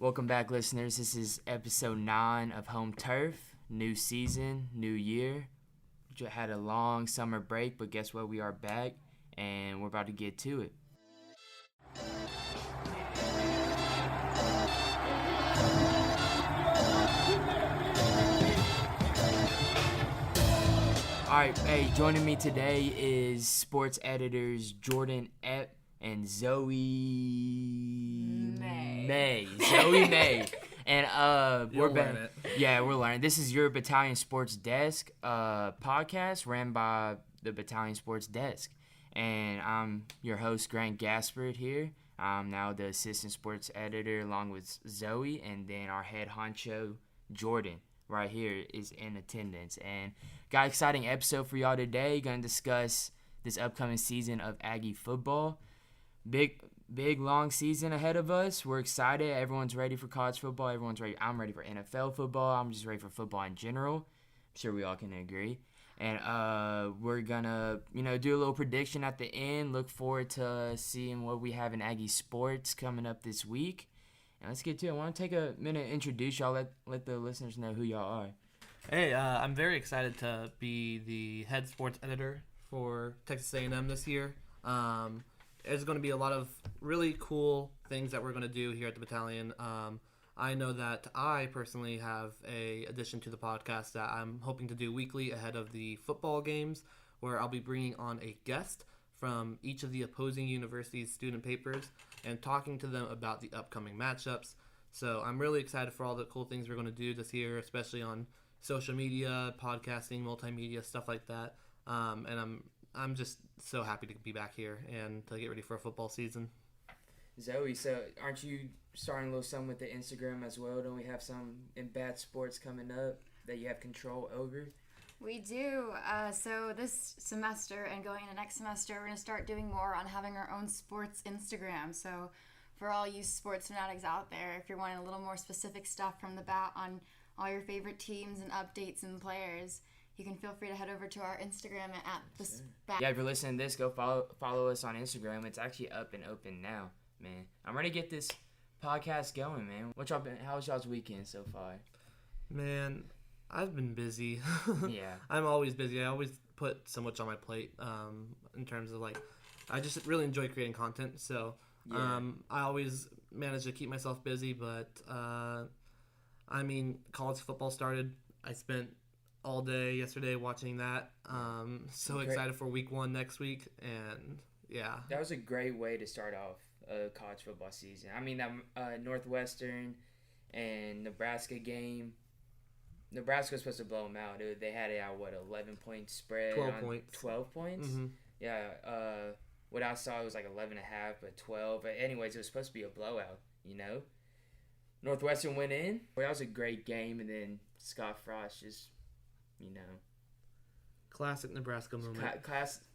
Welcome back, listeners. This is episode 9 of Home Turf. New season, new year. Had a long summer break, but guess what? We are back, and we're about to get to it. All right, hey, joining me today is sports editors Jordan Epp and Zoe May. Zoe May. And we're back. Yeah, we're learning. This is your Battalion Sports Desk podcast ran by the Battalion Sports Desk. And I'm your host, Grant Gaspard here. I'm now the assistant sports editor along with Zoe, and then our head honcho, Jordan, right here is in attendance. And got an exciting episode for y'all today. Going to discuss this upcoming season of Aggie football. Big long season ahead of us. We're excited. Everyone's ready for college football. Everyone's ready. I'm ready for NFL football. I'm just ready for football in general. I'm sure we all can agree. And we're gonna, do a little prediction at the end. Look forward to seeing what we have in Aggie sports coming up this week. And let's get to it. I want to take a minute to introduce y'all. Let the listeners know who y'all are. Hey, I'm very excited to be the head sports editor for Texas A&amp this year. There's going to be a lot of really cool things that we're going to do here at the Battalion. I know that I personally have a addition to the podcast that I'm hoping to do weekly ahead of the football games, where I'll be bringing on a guest from each of the opposing universities' student papers and talking to them about the upcoming matchups. So I'm really excited for all the cool things we're going to do this year, especially on social media, podcasting, multimedia, stuff like that. And I'm just so happy to be back here and to get ready for a football season. Zoe, so aren't you starting a little something with the Instagram as well? Don't we have some in Bat Sports coming up that you have control over? We do. So this semester and going into next semester, we're going to start doing more on having our own sports Instagram. So for all you sports fanatics out there, if you're wanting a little more specific stuff from the bat on all your favorite teams and updates and players, you can feel free to head over to our Instagram at @BAT. Yeah, if you're listening to this, go follow us on Instagram. It's actually up and open now, man. I'm ready to get this podcast going, man. How's y'all's weekend so far? Man, I've been busy. Yeah. I'm always busy. I always put so much on my plate in terms of, I just really enjoy creating content. So I always manage to keep myself busy. But, college football started. I spent all day yesterday watching that. So excited for week 1 next week. And, yeah. That was a great way to start off a college football season. That Northwestern and Nebraska game, Nebraska was supposed to blow them out. They had it at 11-point spread? 12 points. 12 points? Mm-hmm. Yeah. What I saw was 11.5, but 12. But anyways, it was supposed to be a blowout, Northwestern went in. Well, that was a great game, and then Scott Frost just, Classic Nebraska moment.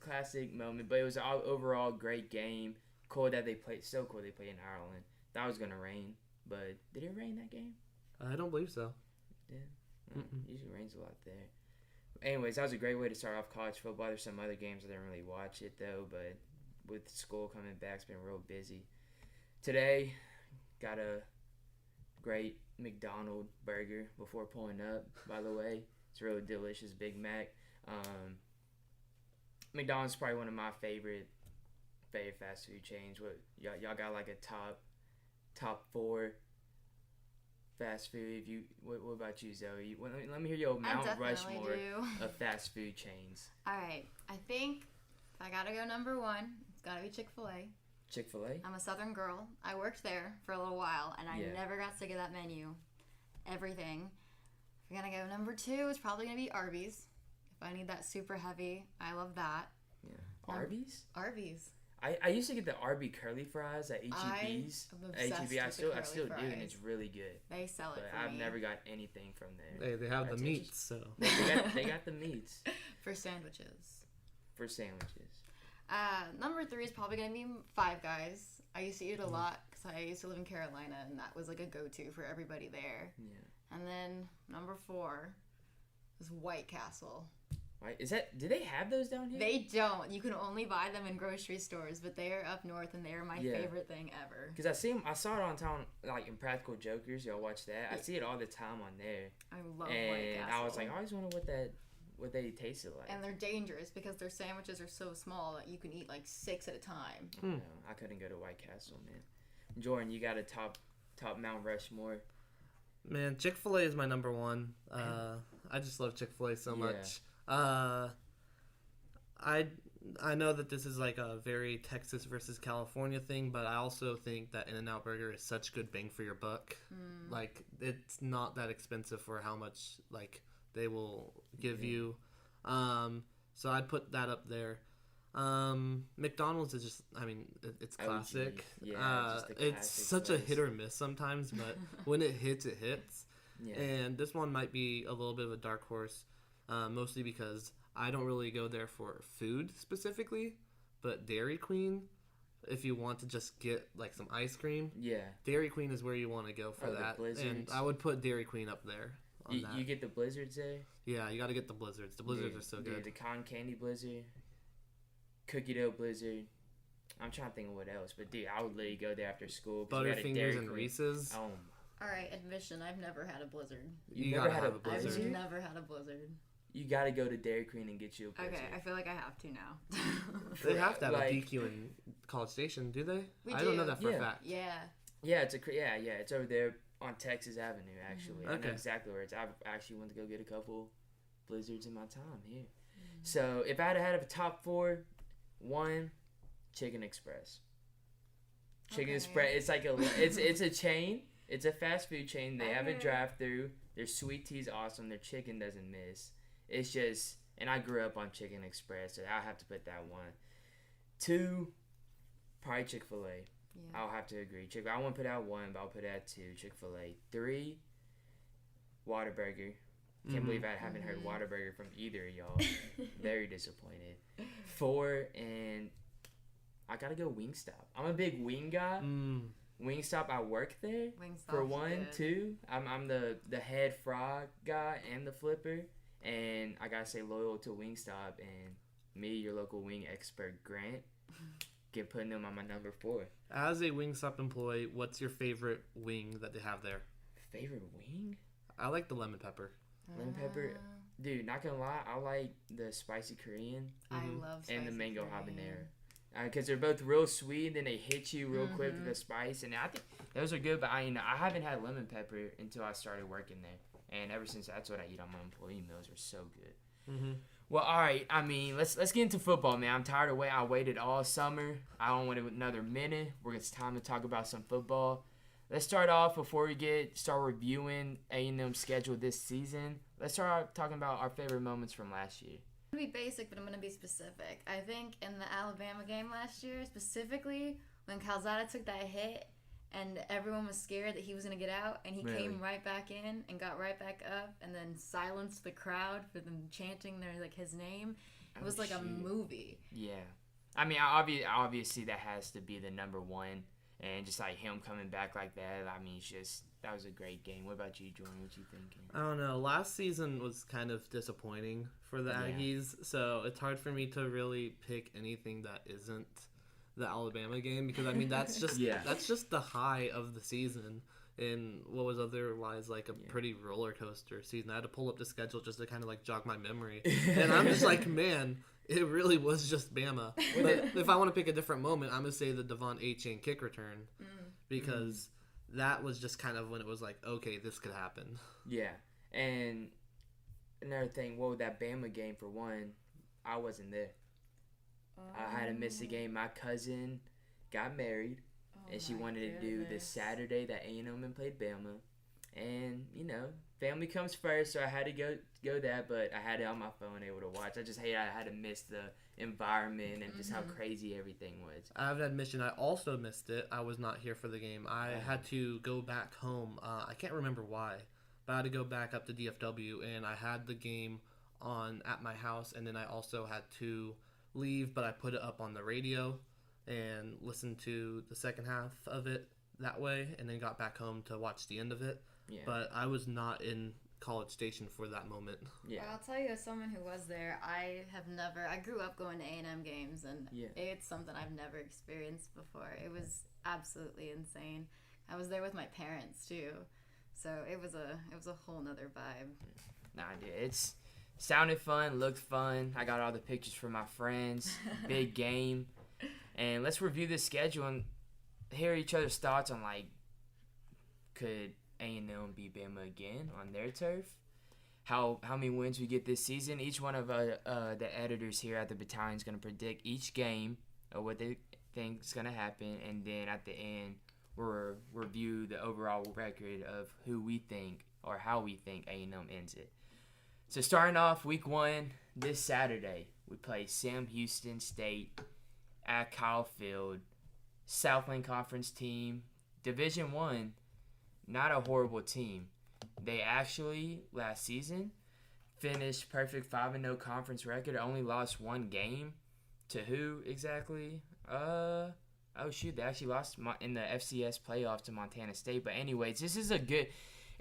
Classic moment, but it was an overall great game. Cool that they played. So cool they played in Ireland. Thought it was gonna rain, but did it rain that game? I don't believe so. Yeah, usually rains a lot there. Anyways, that was a great way to start off college football. There's some other games I didn't really watch it though, but with school coming back, it's been real busy. Today, got a great McDonald's burger before pulling up. By the way, it's a real delicious Big Mac. McDonald's is probably one of my favorite fast food chains. What y'all got a top 4 fast food? What about you, Zoe? Let me hear your Mount Rushmore of fast food chains. All right, I think I gotta go number 1. It's gotta be Chick-fil-A. Chick-fil-A? I'm a Southern girl. I worked there for a little while, and I never got sick of that menu. Everything. If we're gonna go number 2, it's probably gonna be Arby's. If I need that super heavy, I love that. Yeah. Arby's? Arby's. I used to get the Arby curly fries at HEB's. I'm obsessed with I still do, fries. and it's really good. They sell it for I've me. never got anything from there. They have the meats, so. They got the meats. For sandwiches. Number 3 is probably going to be Five Guys. I used to eat it a lot because I used to live in Carolina, and that was a go-to for everybody there. Yeah. And then number 4 is White Castle. Right? Do they have those down here? They don't. You can only buy them in grocery stores, but they are up north, and they are my favorite thing ever. Because I saw it on town, like in Practical Jokers. Y'all watch that? I see it all the time on there. I love White Castle. I was like, I always wonder what they tasted like. And they're dangerous because their sandwiches are so small that you can eat like 6 at a time. No, I couldn't go to White Castle, man. Jordan, you got a top Mount Rushmore? Man, Chick-fil-A is my number one. I just love Chick-fil-A so much. I know that this is like a very Texas versus California thing, but I also think that In-N-Out Burger is such good bang for your buck. Like, it's not that expensive for how much like they will give you. So I'd put that up there. McDonald's is just, I mean, it's classic. It's such a hit or miss sometimes, but when it hits, it hits. Yeah. And this one might be a little bit of a dark horse, mostly because I don't really go there for food specifically, but Dairy Queen, if you want to just get like some ice cream, Dairy Queen is where you want to go for that. And I would put Dairy Queen up there. You get the Blizzards there? Yeah, you got to get the Blizzards. The Blizzards are so good. The Cotton Candy Blizzard, Cookie Dough Blizzard. I'm trying to think of what else, but dude, I would literally go there after school. Butterfingers and Reese's. Oh. All right, admission. I've never had a Blizzard. You never had a Blizzard? I've never had a Blizzard. You got to go to Dairy Queen and get you a Blizzard. Okay, I feel like I have to now. They have to have a DQ in College Station, do they? I don't know that for a fact. Yeah. Yeah, it's over there on Texas Avenue, actually. I know exactly where it's. I actually went to go get a couple Blizzards in my time here. So if I had a top 4, 1, Chicken Express. Chicken Express. It's like it's a chain. It's a fast food chain. They have a drive-through. Their sweet tea's awesome. Their chicken doesn't miss. It's just, and I grew up on Chicken Express, so I have to put that 1. 2, probably Chick-fil-A. Yeah. I'll have to agree. I won't put out 1, but I'll put out 2. Chick-fil-A. 3, Whataburger. Can't believe I haven't heard Whataburger from either of y'all. Very disappointed. 4, and I gotta go Wingstop. I'm a big wing guy. Wingstop, I work there. Wingstop's for 1, good. 2. I'm the head fry guy and the flipper, and I gotta say loyal to Wingstop, and me, your local wing expert, Grant, putting them on my number 4. As a Wingstop employee, what's your favorite wing that they have there? Favorite wing? I like the lemon pepper. Lemon pepper? Dude, not gonna lie, I like the spicy Korean. I love spicy and the mango Korean. habanero. Because they're both real sweet, then they hit you real quick with the spice, and I think those are good. But I haven't had lemon pepper until I started working there, and ever since that's what I eat on my employee meals. Are so good. Well, all right. I mean, let's get into football, man. I'm tired of waiting. I waited all summer. I don't want another minute. It's time to talk about some football. Let's start off before we start reviewing A&M's schedule this season. Let's start out talking about our favorite moments from last year. I'm going to be basic, but I'm going to be specific. I think in the Alabama game last year, specifically, when Calzada took that hit and everyone was scared that he was going to get out, and he came right back in and got right back up and then silenced the crowd for them chanting his name. It was like a movie. Yeah. I mean, obviously that has to be the number 1, and just like him coming back like that, I mean, that was a great game. What about you, Jordan? What you thinking? I don't know. Last season was kind of disappointing for the Aggies, so it's hard for me to really pick anything that isn't the Alabama game, because I mean that's just that's just the high of the season in what was otherwise like a pretty roller coaster season. I had to pull up the schedule just to kind of like jog my memory, and I'm just like, man, it really was just Bama. But if I want to pick a different moment, I'm gonna say the Devon A-Chain kick return, because that was just kind of when it was like, okay, this could happen. Yeah, and another thing, that Bama game, for one, I wasn't there. I had to miss the game. My cousin got married, and she wanted to do the Saturday that A&M played Bama. And, family comes first, so I had to go that, but I had it on my phone able to watch. I just hate I had to miss the environment and just how crazy everything was. I have an admission. I also missed it. I was not here for the game. I had to go back home. I can't remember why, but I had to go back up to DFW, and I had the game on at my house, and then I also had to leave, but I put it up on the radio and listened to the second half of it that way, and then got back home to watch the end of it. Yeah. But I was not in College Station for that moment. Yeah. Well, I'll tell you, as someone who was there, I grew up going to A&M games, and it's something I've never experienced before. It was absolutely insane. I was there with my parents too, so it was a whole nother vibe. Nah, dude, it's sounded fun, looked fun. I got all the pictures from my friends. Big game, and let's review the schedule and hear each other's thoughts on, like, could A&M beat Bama again on their turf? How many wins we get this season? Each one of the editors here at the Battalion is going to predict each game of what they think is going to happen, and then at the end we'll review the overall record of who we think or how we think A&M ends it. So starting off week 1 this Saturday, we play Sam Houston State at Kyle Field. Southland Conference team, Division I, not a horrible team. They actually, last season, finished perfect 5-0 conference record. Only lost one game. To who exactly? They actually lost in the FCS playoff to Montana State. But anyways, this is a good...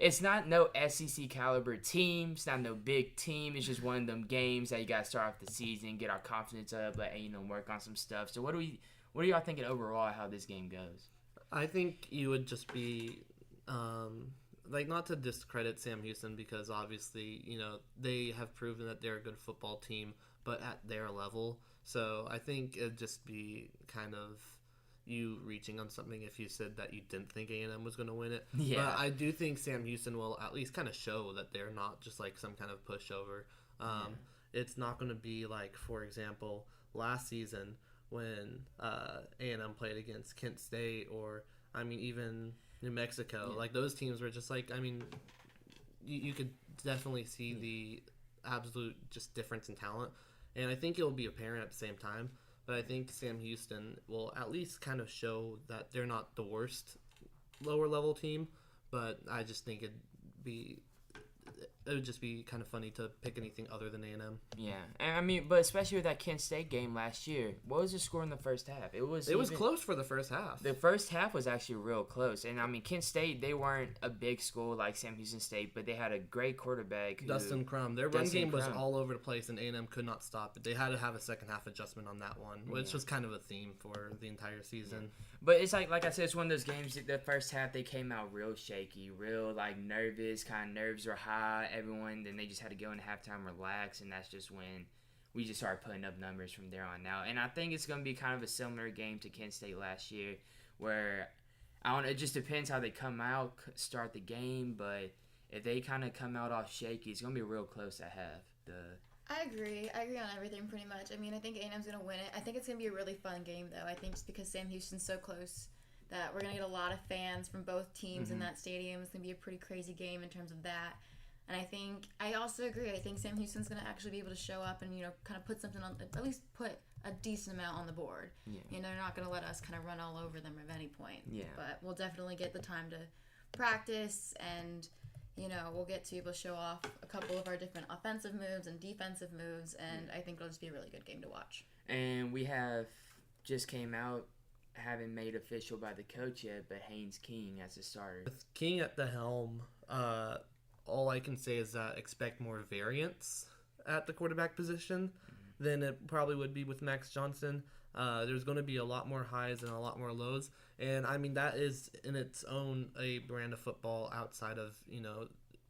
It's not no SEC caliber team. It's not no big team. It's just one of them games that you got to start off the season, get our confidence up, let A&M work on some stuff. So what are y'all thinking overall how this game goes? I think you would just be... not to discredit Sam Houston, because obviously, they have proven that they're a good football team, but at their level. So I think it'd just be kind of you reaching on something if you said that you didn't think A&M was going to win it. Yeah. But I do think Sam Houston will at least kind of show that they're not just like some kind of pushover. It's not going to be like, for example, last season when A&M played against Kent State or, even New Mexico. Like, those teams were just like, you could definitely see the absolute just difference in talent. And I think it'll be apparent at the same time. But I think Sam Houston will at least kind of show that they're not the worst lower level team. But I just think it would just be kind of funny to pick anything other than A&M. Yeah, and but especially with that Kent State game last year, what was the score in the first half? It was close for the first half. The first half was actually real close, and Kent State, they weren't a big school like Sam Houston State, but they had a great quarterback. Dustin Crum. Their run game was all over the place, and A&M could not stop it. They had to have a second half adjustment on that one, which was kind of a theme for the entire season. Yeah. But it's like I said, it's one of those games. The first half they came out real shaky, real nervous. Kind of nerves were high. Everyone, then they just had to go into halftime, relax, and that's just when we just started putting up numbers from there on out. And I think it's going to be kind of a similar game to Kent State last year, where it just depends how they come out, start the game. But if they kind of come out off shaky, it's going to be real close at half. I agree on everything pretty much. I think A&M's going to win it. I think it's going to be a really fun game, though. I think just because Sam Houston's so close that we're going to get a lot of fans from both teams in that stadium. It's going to be a pretty crazy game in terms of that. And I also agree. I think Sam Houston's going to actually be able to show up and, kind of put something on, at least put a decent amount on the board. Yeah. They're not going to let us kind of run all over them at any point. Yeah. But we'll definitely get the time to practice and... we'll get to be able to show off a couple of our different offensive moves and defensive moves, and I think it'll just be a really good game to watch. And we have just came out, haven't made official by the coach yet, but Haynes King as a starter. With King at the helm, all I can say is that expect more variance at the quarterback position than it probably would be with Max Johnson. There's going to be a lot more highs and a lot more lows. And, that is in its own a brand of football outside of,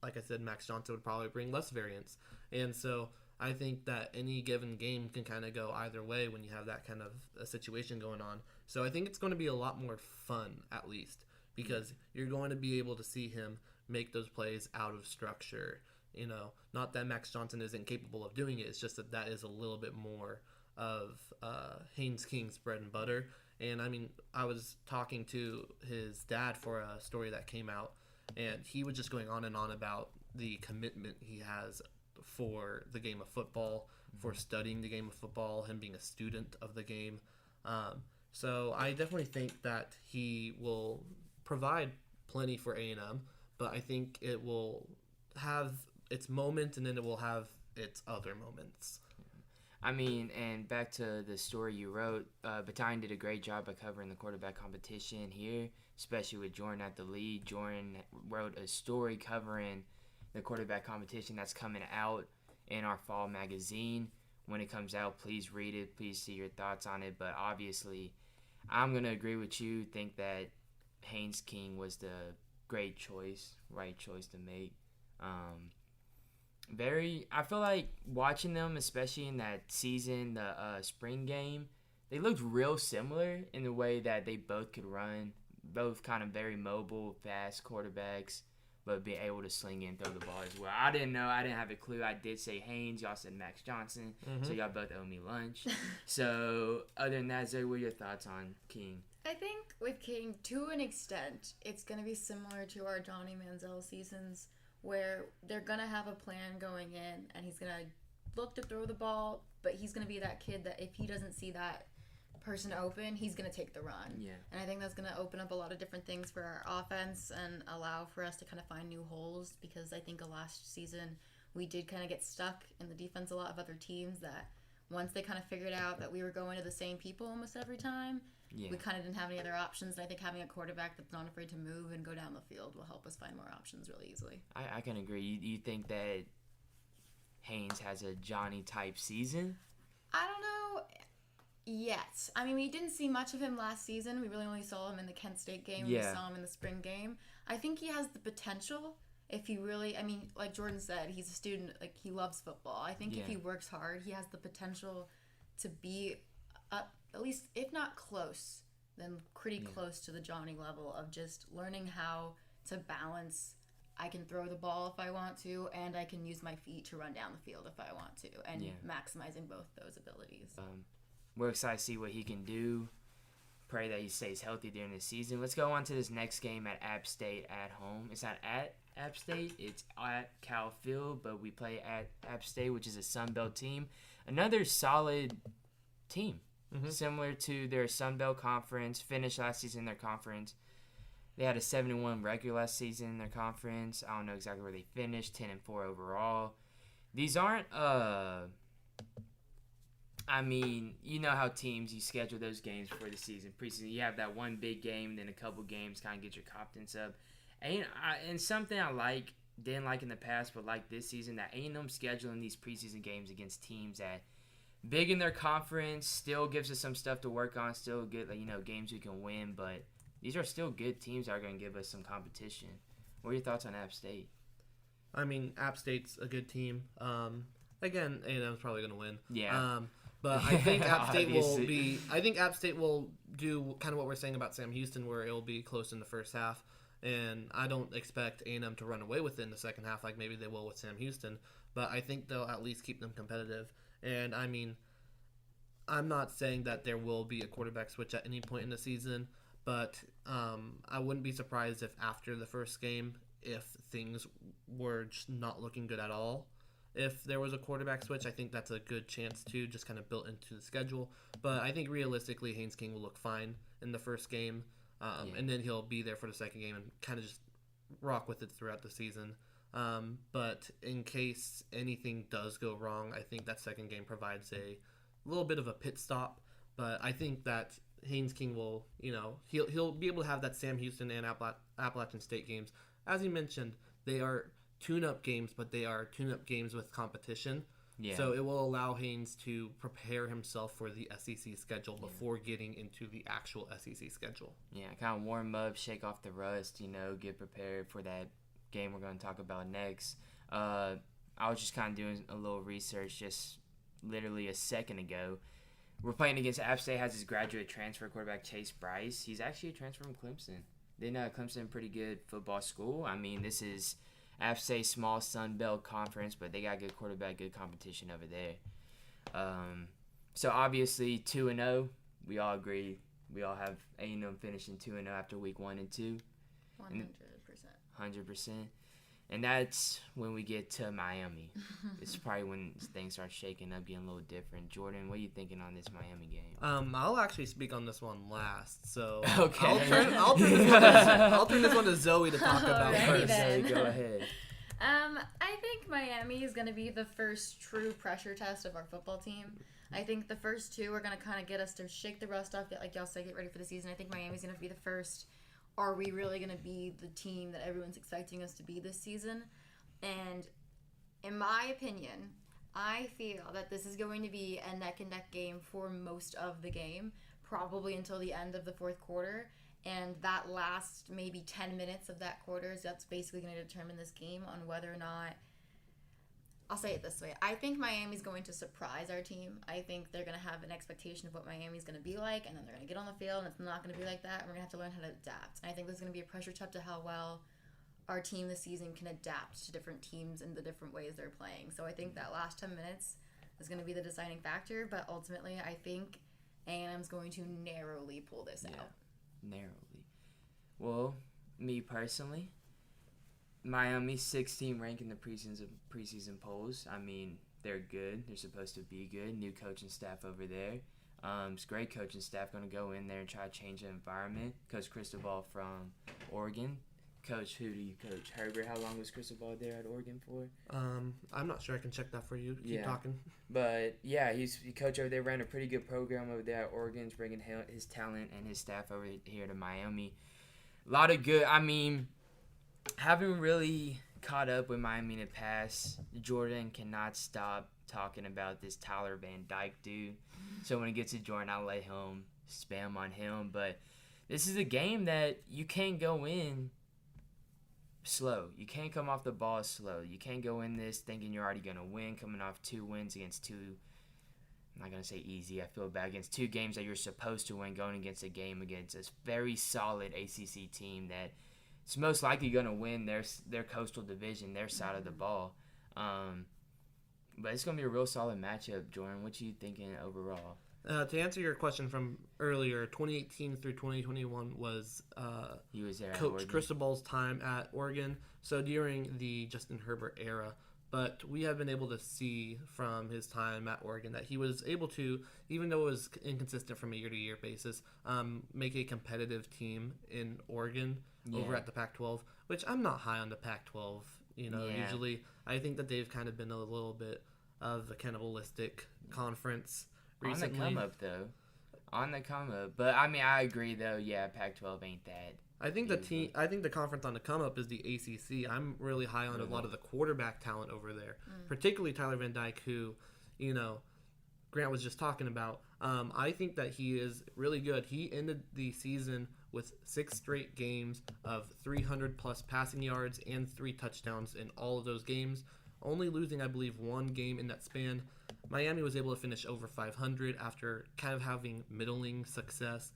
like I said, Max Johnson would probably bring less variance. And so I think that any given game can kind of go either way when you have that kind of a situation going on. So I think it's going to be a lot more fun, at least, because you're going to be able to see him make those plays out of structure. Not that Max Johnson isn't capable of doing it. It's just that is a little bit more of Haynes King's bread and butter. And I was talking to his dad for a story that came out, and he was just going on and on about the commitment he has for the game of football, for studying the game of football, him being a student of the game. So I definitely think that he will provide plenty for A&M, but I think it will have its moment, and then it will have its other moments. And back to the story you wrote, Battalion did a great job of covering the quarterback competition here, especially with Jordan at the lead. Jordan wrote a story covering the quarterback competition that's coming out in our fall magazine. When it comes out, please read it. Please see your thoughts on it. But obviously, I'm going to agree with you. Think that Haynes King was the right choice to make. I feel like watching them, especially in that season, the spring game, they looked real similar in the way that they both could run. Both kind of very mobile, fast quarterbacks, but being able to sling and throw the ball as well. I didn't know. I didn't have a clue. I did say Haynes. Y'all said Max Johnson. So y'all both owe me lunch. So other than that, Zoe, what are your thoughts on King? I think with King, to an extent, it's going to be similar to our Johnny Manziel seasons where they're going to have a plan going in and he's going to look to throw the ball, but he's going to be that kid that if he doesn't see that person open, he's going to take the run. Yeah. And I think that's going to open up a lot of different things for our offense and allow for us to kind of find new holes, because I think last season we did kind of get stuck in the defense a lot of other teams that once they kind of figured out that we were going to the same people almost every time, we kind of didn't have any other options. And I think having a quarterback that's not afraid to move and go down the field will help us find more options really easily. I can agree. You think that Haynes has a Johnny-type season? I don't know. Yes. I mean, we didn't see much of him last season. We really only saw him in the Kent State game. We saw him in the spring game. I think he has the potential if he really, I mean, like Jordan said, he's a student, like he loves football. I think if he works hard, he has the potential to be at least, if not close, then pretty close to the Johnny level of just learning how to balance. I can throw the ball if I want to, and I can use my feet to run down the field if I want to, and maximizing both those abilities. We're excited to see what he can do. Pray that he stays healthy during the season. Let's go on to this next game at App State at home. It's not at App State. It's at Cal Field, but we play at App State, which is a Sun Belt team. Another solid team, similar to their Sun Belt conference. Finished last season in their conference. They had a 7-1 regular last season in their conference. I don't know exactly where they finished, 10-4 overall. These aren't I mean, you know how teams, you schedule those games for the season. Preseason, you have that one big game, then a couple games kind of get your confidence up. And something I didn't like in the past, but like this season, that A&M scheduling these preseason games against teams that big in their conference, still gives us some stuff to work on, still good, games we can win, but these are still good teams that are going to give us some competition. What are your thoughts on App State? I mean, App State's a good team. Again, A&M's probably going to win. Yeah. But I think App State App State will do kind of what we're saying about Sam Houston, where it'll be close in the first half. And I don't expect A&M to run away with it in the second half like maybe they will with Sam Houston. But I think they'll at least keep them competitive. And, I mean, I'm not saying that there will be a quarterback switch at any point in the season. But I wouldn't be surprised if after the first game, if things were just not looking good at all, if there was a quarterback switch, I think that's a good chance too, just kind of built into the schedule. But I think realistically, Haynes King will look fine in the first game, and then he'll be there for the second game and kind of just rock with it throughout the season. But in case anything does go wrong, I think that second game provides a little bit of a pit stop. But I think that Haynes King will, he'll be able to have that Sam Houston and Appalachian State games. As you mentioned, they are tune-up games, but they are tune-up games with competition. Yeah. So it will allow Haynes to prepare himself for the SEC schedule before getting into the actual SEC schedule. Yeah, kind of warm up, shake off the rust, get prepared for that game we're going to talk about next. I was just kind of doing a little research just literally a second ago. We're playing against App State, has his graduate transfer quarterback Chase Bryce. He's actually a transfer from Clemson. They know Clemson a pretty good football school. I mean, this is App State small Sun Belt conference, but they got good quarterback, good competition over there. So obviously 2-0, we all agree. We all have A&M finishing 2-0 after week 1 and 2. 100%. And that's when we get to Miami. It's probably when things start shaking up, getting a little different. Jordan, what are you thinking on this Miami game? I'll actually speak on this one last. So okay. I'll turn this one to Zoe to talk about first. Zoe, go ahead. I think Miami is going to be the first true pressure test of our football team. I think the first two are going to kind of get us to shake the rust off, like y'all said, get ready for the season. I think Miami's going to be the first. Are we really going to be the team that everyone's expecting us to be this season? And in my opinion, I feel that this is going to be a neck and neck game for most of the game, probably until the end of the fourth quarter. And that last maybe 10 minutes of that quarter is that's basically going to determine this game on whether or not. I'll say it this way. I think Miami's going to surprise our team. I think they're going to have an expectation of what Miami's going to be like, and then they're going to get on the field, and it's not going to be like that, and we're going to have to learn how to adapt. And I think there's going to be a pressure test to how well our team this season can adapt to different teams and the different ways they're playing. So I think that last 10 minutes is going to be the deciding factor, but ultimately I think A&M's going to narrowly pull this out. Narrowly. Well, me personally, Miami's 16th rank in the preseason polls. I mean, they're good. They're supposed to be good. New coaching staff over there. It's great coaching staff. Going to go in there and try to change the environment. Coach Cristobal from Oregon. Coach, who do you coach? Herbert. How long was Cristobal there at Oregon for? I'm not sure. I can check that for you. Keep talking. But yeah, he coach over there, ran a pretty good program over there at Oregon. He's bringing his talent and his staff over here to Miami. A lot of good. I mean, haven't really caught up with Miami in the past. Jordan cannot stop talking about this Tyler Van Dyke dude. So when it gets to Jordan, I'll let him spam on him. But this is a game that you can't go in slow. You can't come off the ball slow. You can't go in this thinking you're already going to win, coming off 2 wins against 2. I'm not going to say easy. I feel bad. Against 2 games that you're supposed to win, going against a game against a very solid ACC team that it's most likely going to win their coastal division, their side of the ball. But it's going to be a real solid matchup, Jordan. What you thinking overall? To answer your question from earlier, 2018 through 2021 was he was there Coach Cristobal's time at Oregon. So during the Justin Herbert era. But we have been able to see from his time at Oregon that he was able to, even though it was inconsistent from a year-to-year basis, make a competitive team in Oregon over at the Pac-12, which I'm not high on the Pac-12. Usually I think that they've kind of been a little bit of a cannibalistic conference recently. On the come up. But, I mean, I agree, though. Yeah, Pac-12 ain't that. I think the conference on the come up is the ACC. I'm really high on a lot of the quarterback talent over there, particularly Tyler Van Dyke, who, Grant was just talking about. I think that he is really good. He ended the season with 6 straight games of 300-plus passing yards and 3 touchdowns in all of those games, only losing, I believe, 1 game in that span. Miami was able to finish over 500 after kind of having middling success,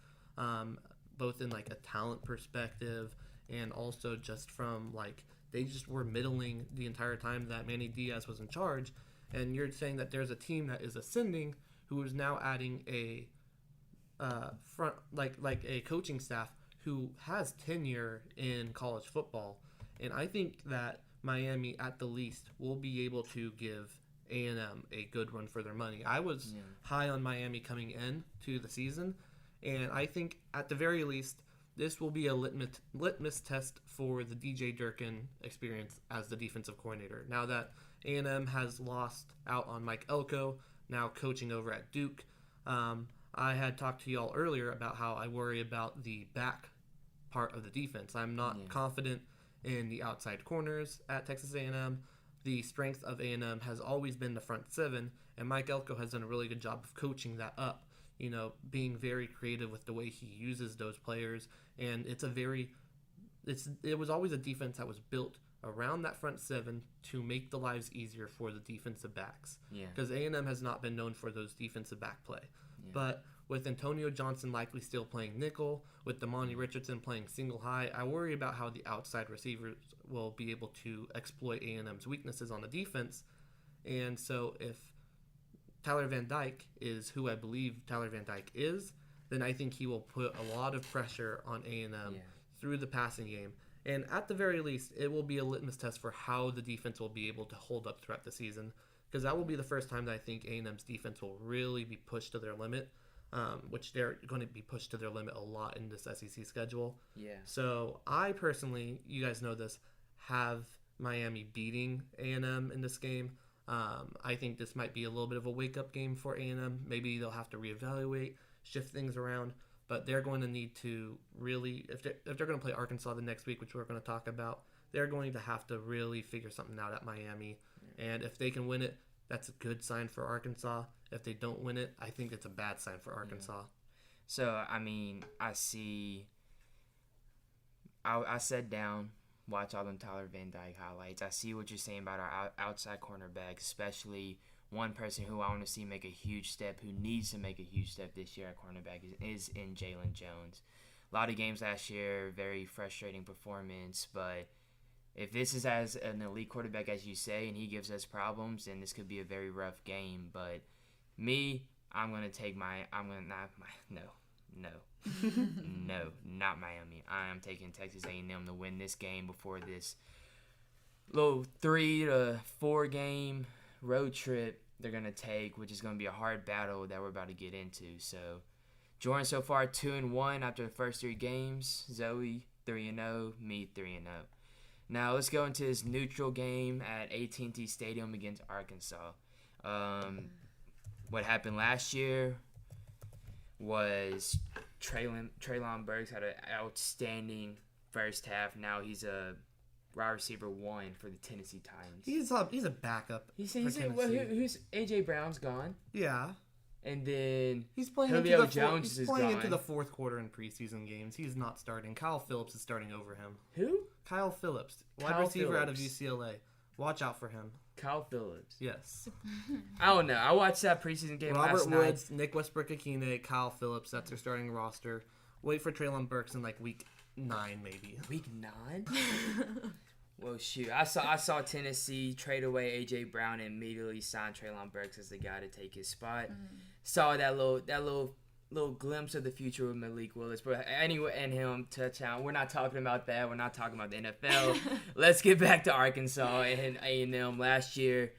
both in, a talent perspective and also just from, they just were middling the entire time that Manny Diaz was in charge. And you're saying that there's a team that is ascending who is now adding a a coaching staff who has tenure in college football. And I think that Miami, at the least, will be able to give A&M a good run for their money. I was high on Miami coming in to the season, and I think at the very least this will be a litmus test for the DJ Durkin experience as the defensive coordinator. Now that A&M has lost out on Mike Elko, now coaching over at Duke, I had talked to y'all earlier about how I worry about the back part of the defense. I'm not confident in the outside corners at Texas A&M. The strength of A&M has always been the front 7, and Mike Elko has done a really good job of coaching that up, being very creative with the way he uses those players. And it was always a defense that was built around that front 7 to make the lives easier for the defensive backs. Because A&M has not been known for those defensive back play. But with Antonio Johnson likely still playing nickel, with Damani Richardson playing single high, I worry about how the outside receivers will be able to exploit A&M's weaknesses on the defense. And so if Tyler Van Dyke is who I believe Tyler Van Dyke is, then I think he will put a lot of pressure on A&M through the passing game. And at the very least, it will be a litmus test for how the defense will be able to hold up throughout the season, because that will be the first time that I think A&M's defense will really be pushed to their limit, which they're going to be pushed to their limit a lot in this SEC schedule. So I personally, you guys know this, have Miami beating A&M in this game. I think this might be a little bit of a wake-up game for A&M. Maybe they'll have to reevaluate, shift things around, but they're going to need to really, if they're going to play Arkansas the next week, which we're going to talk about, they're going to have to really figure something out at Miami. And if they can win it, that's a good sign for Arkansas. If they don't win it, I think it's a bad sign for Arkansas. Yeah. So, I mean, I sat down, watch all them Tyler Van Dyke highlights. I see what you're saying about our outside cornerbacks, especially one person who I want to see make a huge step, who needs to make a huge step this year at cornerback, is in Jalen Jones. A lot of games last year, very frustrating performance, but if this is as an elite quarterback as you say and he gives us problems, then this could be a very rough game. But me, not Miami. I am taking Texas A&M to win this game before this little 3 to 4 game road trip they're going to take, which is going to be a hard battle that we're about to get into. So, Jordan so far 2-1 after the first 3 games. Zoe 3-0, me 3-0. Now let's go into this neutral game at AT&T Stadium against Arkansas. What happened last year was Treylon Burks had an outstanding first half. Now he's a wide receiver 1 for the Tennessee Titans. He's a backup. Who's AJ Brown's gone? Yeah. And then he's playing Julio into Jones is playing gone. into the fourth quarter in preseason games. He's not starting. Kyle Phillips is starting over him. Who? Kyle Phillips, wide receiver out of UCLA. Watch out for him. Kyle Phillips. Yes. I don't know. I watched that preseason game last night. Robert Woods, Nick Westbrook-Akine, Kyle Phillips. That's their starting roster. Wait for Treylon Burks in like week 9 maybe. Week 9? Well, shoot. I saw Tennessee trade away A.J. Brown and immediately sign Treylon Burks as the guy to take his spot. Saw that little glimpse of the future with Malik Willis. But anyway, and him touchdown. We're not talking about that. We're not talking about the NFL. Let's get back to Arkansas and A&M last year.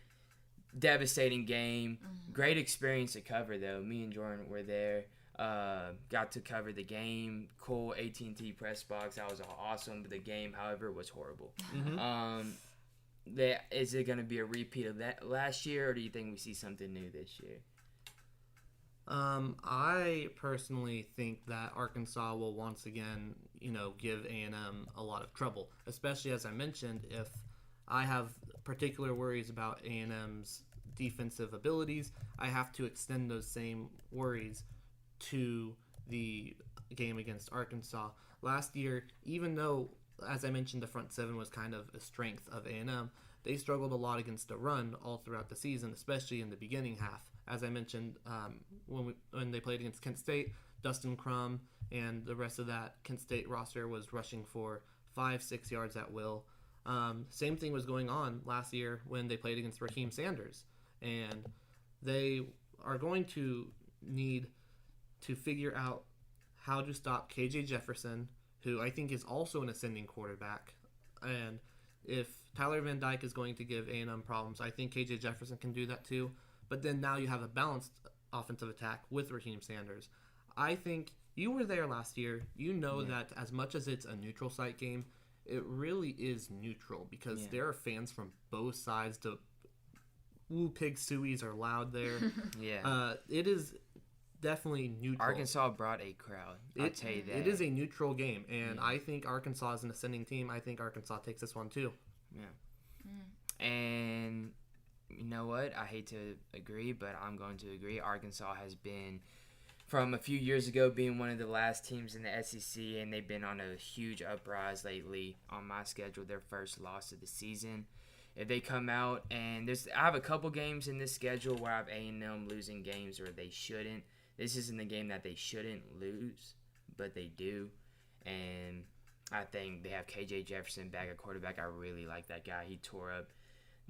Devastating game. Great experience to cover, though. Me and Jordan were there. Got to cover the game. Cool AT&T press box. That was awesome. The game, however, was horrible. Is it going to be a repeat of that last year, or do you think we see something new this year? I personally think that Arkansas will once again, give A&M a lot of trouble, especially as I mentioned, if I have particular worries about A&M's defensive abilities, I have to extend those same worries to the game against Arkansas. Last year, even though, as I mentioned, the front 7 was kind of a strength of A&M, they struggled a lot against the run all throughout the season, especially in the beginning half. As I mentioned, when they played against Kent State, Dustin Crum and the rest of that Kent State roster was rushing for 5-6 yards at will. Same thing was going on last year when they played against Raheem Sanders. And they are going to need to figure out how to stop KJ Jefferson, who I think is also an ascending quarterback. And if Tyler Van Dyke is going to give A&M problems, I think KJ Jefferson can do that too. But then now you have a balanced offensive attack with Raheem Sanders. I think you were there last year. You know that as much as it's a neutral site game, it really is neutral because there are fans from both sides. The Woo Pig Sueys are loud there. It is definitely neutral. Arkansas brought a crowd. I'll tell you that. It is a neutral game, and I think Arkansas is an ascending team. I think Arkansas takes this one too. Yeah. And you know what? I hate to agree, but I'm going to agree. Arkansas has been, from a few years ago, being one of the last teams in the SEC, and they've been on a huge uprise lately. On my schedule, their first loss of the season. If they come out, and I have a couple games in this schedule where I have A&M losing games where they shouldn't. This isn't the game that they shouldn't lose, but they do. And I think they have KJ Jefferson back at quarterback. I really like that guy. He tore up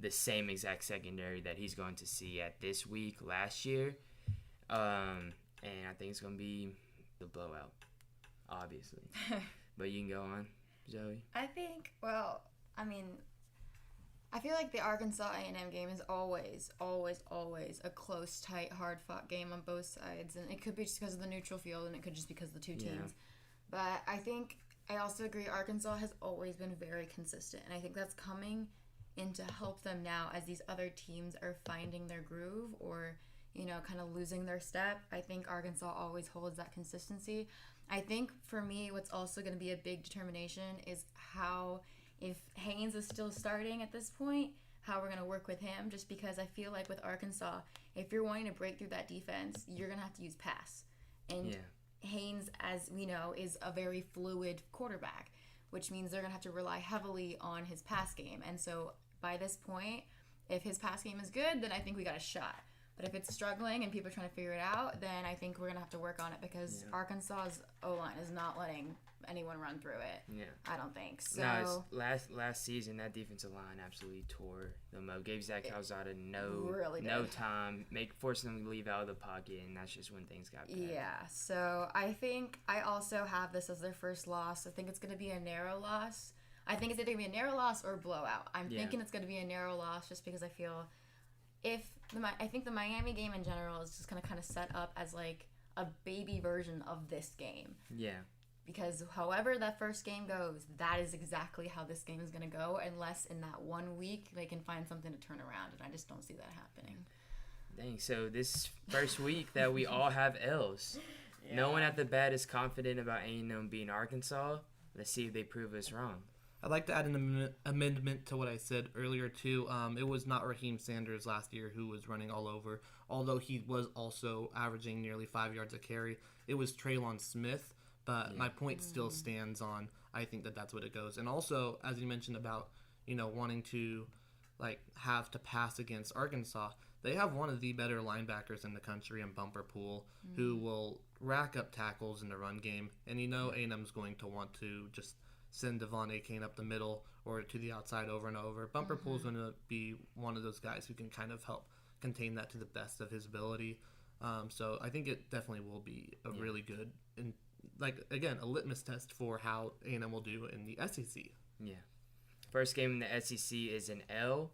the same exact secondary that he's going to see at this week last year. And I think it's going to be the blowout, obviously. But you can go on, Zoe. I feel like the Arkansas A&M game is always a close, tight, hard-fought game on both sides. And it could be just because of the neutral field, and it could just be because of the two teams. But I also agree Arkansas has always been very consistent. And I think that's coming in to help them now as these other teams are finding their groove or, kind of losing their step. I think Arkansas always holds that consistency. I think for me what's also going to be a big determination is how if Haynes is still starting at this point, how we're going to work with him, just because I feel like with Arkansas, if you're wanting to break through that defense, you're going to have to use pass. And Haynes, as we know, is a very fluid quarterback, which means they're going to have to rely heavily on his pass game. And so by this point, if his pass game is good, then I think we got a shot. But if it's struggling and people are trying to figure it out, then I think we're going to have to work on it, because Arkansas's O-line is not letting anyone run through it. Yeah. I don't think. So no, last season, that defensive line absolutely tore them up. Gave Zach Calzada no time, forcing them to leave out of the pocket, and that's just when things got bad. Yeah, so I think I also have this as their first loss. I think it's going to be a narrow loss. I think it's either going to be a narrow loss or a blowout. I'm thinking it's going to be a narrow loss, just because I feel I think the Miami game in general is just going to kind of set up as like a baby version of this game. Yeah. Because however that first game goes, that is exactly how this game is going to go, unless in that 1 week they can find something to turn around, and I just don't see that happening. Dang, so this first week that we all have L's. No one at the bat is confident about A&M beating Arkansas. Let's see if they prove us wrong. I'd like to add an amendment to what I said earlier, too. It was not Raheem Sanders last year who was running all over, although he was also averaging nearly 5 yards a carry. It was Traylon Smith, but my point still stands on, I think that's what it goes. And also, as you mentioned about, wanting to have to pass against Arkansas, they have one of the better linebackers in the country in Bumper Pool, who will rack up tackles in the run game. And A&M's going to want to just send Devon Achane up the middle or to the outside over and over. Bumper Pool's going to be one of those guys who can kind of help contain that to the best of his ability. So I think it definitely will be a really good, and a litmus test for how A&M will do in the SEC. Yeah. First game in the SEC is an L.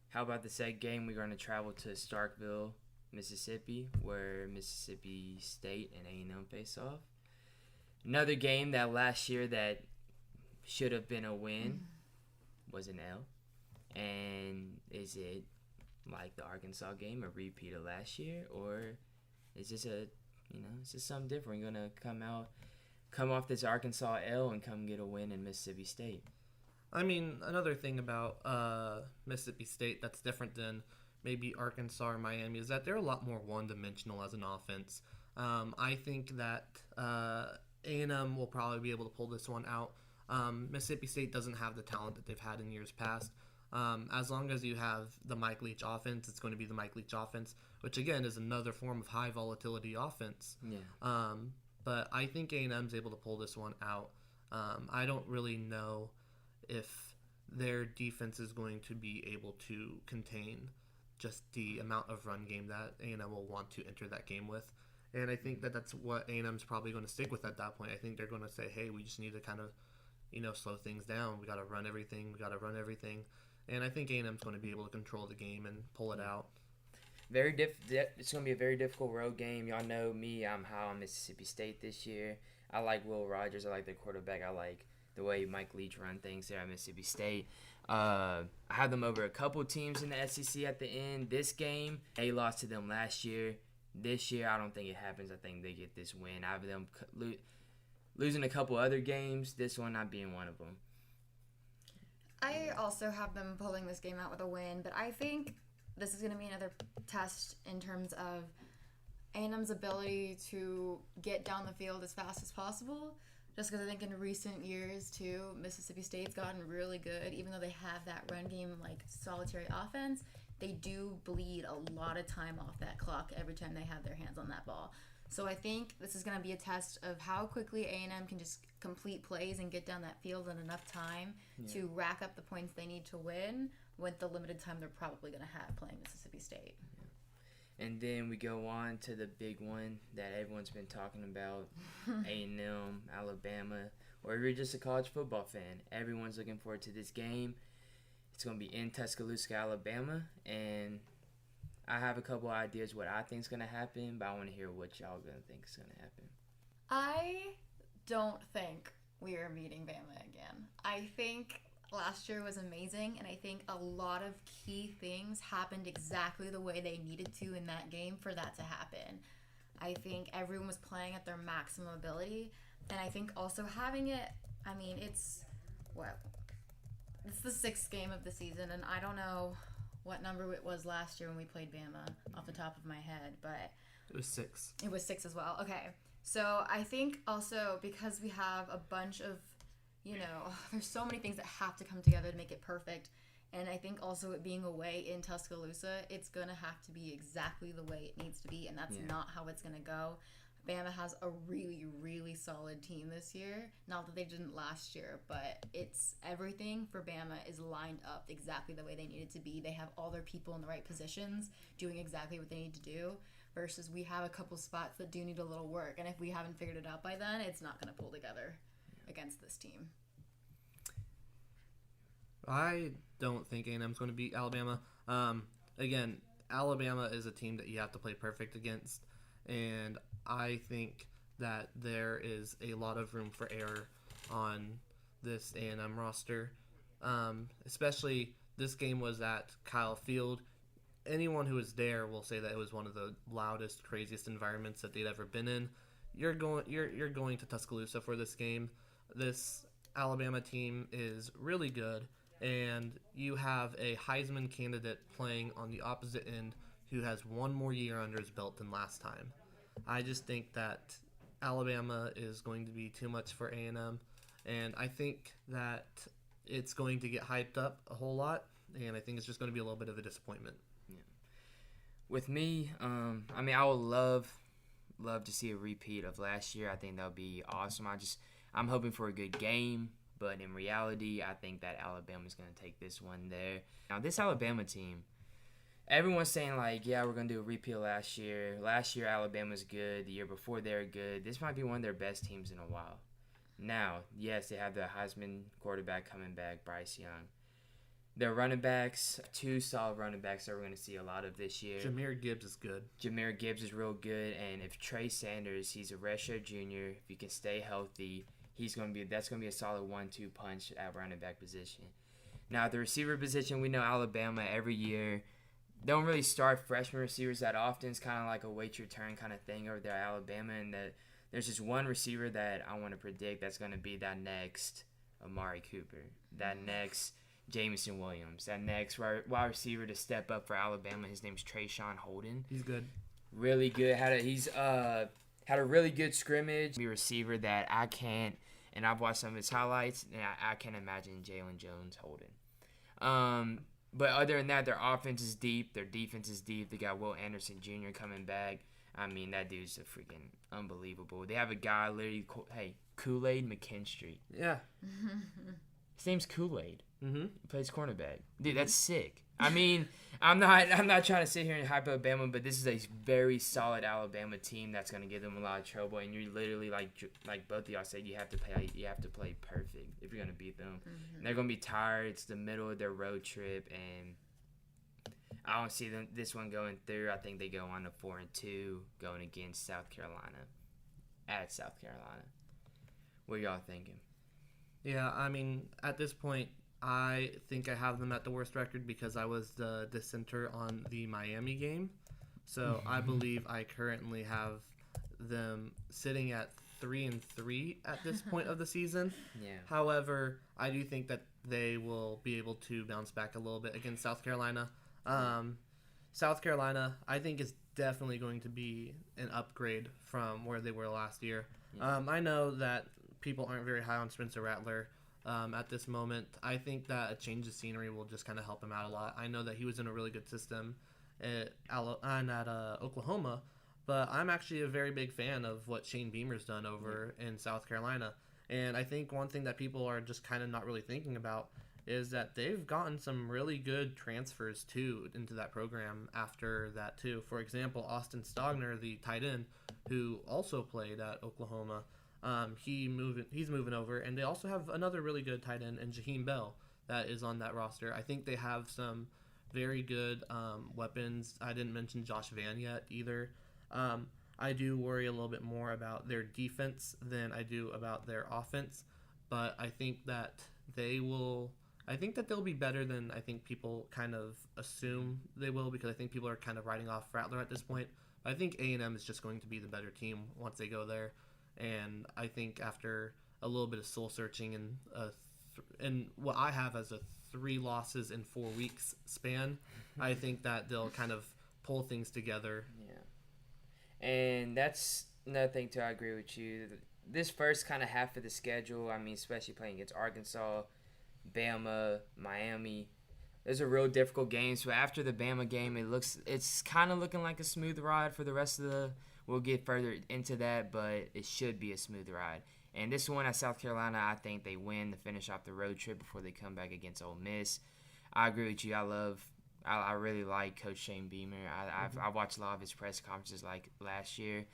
How about the second game? We're going to travel to Starkville, Mississippi, where Mississippi State and A&M face off. Another game that last year that should have been a win was an L. And is it like the Arkansas game, a repeat of last year, or is this it's just something different? We're gonna come off this Arkansas L and come get a win in Mississippi State. I mean, another thing about Mississippi State that's different than maybe Arkansas or Miami is that they're a lot more one-dimensional as an offense. I think that A&M will probably be able to pull this one out. Mississippi State doesn't have the talent that they've had in years past. As long as you have the Mike Leach offense, it's going to be the Mike Leach offense, which again is another form of high volatility offense. Yeah. But I think A&M's able to pull this one out. I don't really know if their defense is going to be able to contain just the amount of run game that A&M will want to enter that game with. And I think that's what A&M's probably going to stick with at that point. I think they're going to say, hey, we just need to kind of slow things down. We got to run everything. And I think A&M's going to be able to control the game and pull it out. It's going to be a very difficult road game. Y'all know me. I'm high on Mississippi State this year. I like Will Rogers. I like their quarterback. I like the way Mike Leach run things there at Mississippi State. I had them over a couple teams in the SEC at the end. This game, they lost to them last year. This year, I don't think it happens. I think they get this win. I have them losing a couple other games, this one not being one of them. I also have them pulling this game out with a win, but I think this is going to be another test in terms of A&M's ability to get down the field as fast as possible. Just because I think in recent years, too, Mississippi State's gotten really good. Even though they have that run game, solitary offense, they do bleed a lot of time off that clock every time they have their hands on that ball. So I think this is going to be a test of how quickly A&M can just complete plays and get down that field in enough time to rack up the points they need to win with the limited time they're probably going to have playing Mississippi State. And then we go on to the big one that everyone's been talking about, A&M, Alabama, or if you're just a college football fan, everyone's looking forward to this game. It's going to be in Tuscaloosa, Alabama, and I have a couple ideas what I think is going to happen, but I want to hear what y'all going to think is going to happen. I don't think we are meeting Bama again. I think last year was amazing, and I think a lot of key things happened exactly the way they needed to in that game for that to happen. I think everyone was playing at their maximum ability, and I think also having it, it's the 6th game of the season, and I don't know what number it was last year when we played Bama off the top of my head, but it was 6. It was 6 as well. Okay. So I think also because we have a bunch of, there's so many things that have to come together to make it perfect. And I think also it being away in Tuscaloosa, it's going to have to be exactly the way it needs to be. And that's not how it's going to go. Bama has a really, really solid team this year. Not that they didn't last year, but it's everything for Bama is lined up exactly the way they need it to be. They have all their people in the right positions doing exactly what they need to do. Versus we have a couple spots that do need a little work. And if we haven't figured it out by then, it's not going to pull together against this team. I don't think A&M's going to beat Alabama. Again, Alabama is a team that you have to play perfect against. And I think that there is a lot of room for error on this A&M roster. Especially this game was at Kyle Field. Anyone who was there will say that it was one of the loudest, craziest environments that they'd ever been in. You're going to Tuscaloosa for this game. This Alabama team is really good, and you have a Heisman candidate playing on the opposite end who has one more year under his belt than last time. I just think that Alabama is going to be too much for A&M, and I think that it's going to get hyped up a whole lot, and I think it's just going to be a little bit of a disappointment. With me, I would love to see a repeat of last year. I think that would be awesome. I'm hoping for a good game, but in reality, I think that Alabama's going to take this one there. Now, this Alabama team, everyone's saying, like, yeah, we're going to do a repeat of last year. Last year, Alabama's good. The year before, they were good. This might be one of their best teams in a while. Now, yes, they have the Heisman quarterback coming back, Bryce Young. Their running backs, 2 solid running backs that we're going to see a lot of this year. Jahmyr Gibbs is good. Jahmyr Gibbs is real good, and if Trey Sanders, he's a redshirt junior, if he can stay healthy, that's going to be a solid 1-2 punch at running back position. Now, at the receiver position, we know Alabama every year don't really start freshman receivers that often. It's kind of like a wait your turn kind of thing over there at Alabama, and that there's just one receiver that I want to predict that's going to be that next Amari Cooper, that next Jameson Williams, that next wide receiver to step up for Alabama. His name's Trayshawn Holden. He's good. Really good. Had a really good scrimmage. Be a receiver that I can't, and I've watched some of his highlights, and I can't imagine Jalen Jones holding. But other than that, their offense is deep. Their defense is deep. They got Will Anderson Jr. coming back. I mean, that dude's a freaking unbelievable. They have a guy literally, Kool-Aid McKinstry. Yeah. His name's Kool-Aid. Mm-hmm. He plays cornerback. Dude, that's sick. I mean, I'm not trying to sit here and hype up Bama, but this is a very solid Alabama team that's going to give them a lot of trouble. And you're literally like both of y'all said, you have to play perfect if you're going to beat them. Mm-hmm. And they're going to be tired. It's the middle of their road trip, and I don't see this one going through. I think they go on to 4-2 going against South Carolina at South Carolina. What are y'all thinking? Yeah, I mean, at this point, I think I have them at the worst record because I was the dissenter on the Miami game. So I believe I currently have them sitting at 3-3 at this point of the season. Yeah. However, I do think that they will be able to bounce back a little bit against South Carolina. South Carolina, I think, is definitely going to be an upgrade from where they were last year. Yeah. I know that people aren't very high on Spencer Rattler at this moment. I think that a change of scenery will just kind of help him out a lot. I know that he was in a really good system at Oklahoma, but I'm actually a very big fan of what Shane Beamer's done over in South Carolina. And I think one thing that people are just kind of not really thinking about is that they've gotten some really good transfers, too, into that program after that, too. For example, Austin Stogner, the tight end, who also played at Oklahoma, he's moving over. And they also have another really good tight end, and Jaheim Bell, that is on that roster. I think they have some very good weapons. I didn't mention Josh Vann yet either. I do worry a little bit more about their defense than I do about their offense. But I think that they'll be better than I think people kind of assume they will, because I think people are kind of writing off Rattler at this point. But I think A&M is just going to be the better team once they go there. And I think after a little bit of soul searching and what I have as a 3 losses in 4 weeks span, I think that they'll kind of pull things together. Yeah. And that's another thing, too. I agree with you. This first kind of half of the schedule, I mean, especially playing against Arkansas, Bama, Miami, those are real difficult games. So after the Bama game, it's kind of looking like a smooth ride for the rest of the – we'll get further into that, but it should be a smooth ride. And this one at South Carolina, I think they win to finish off the road trip before they come back against Ole Miss. I agree with you. I really like Coach Shane Beamer. I watched a lot of his press conferences like last year.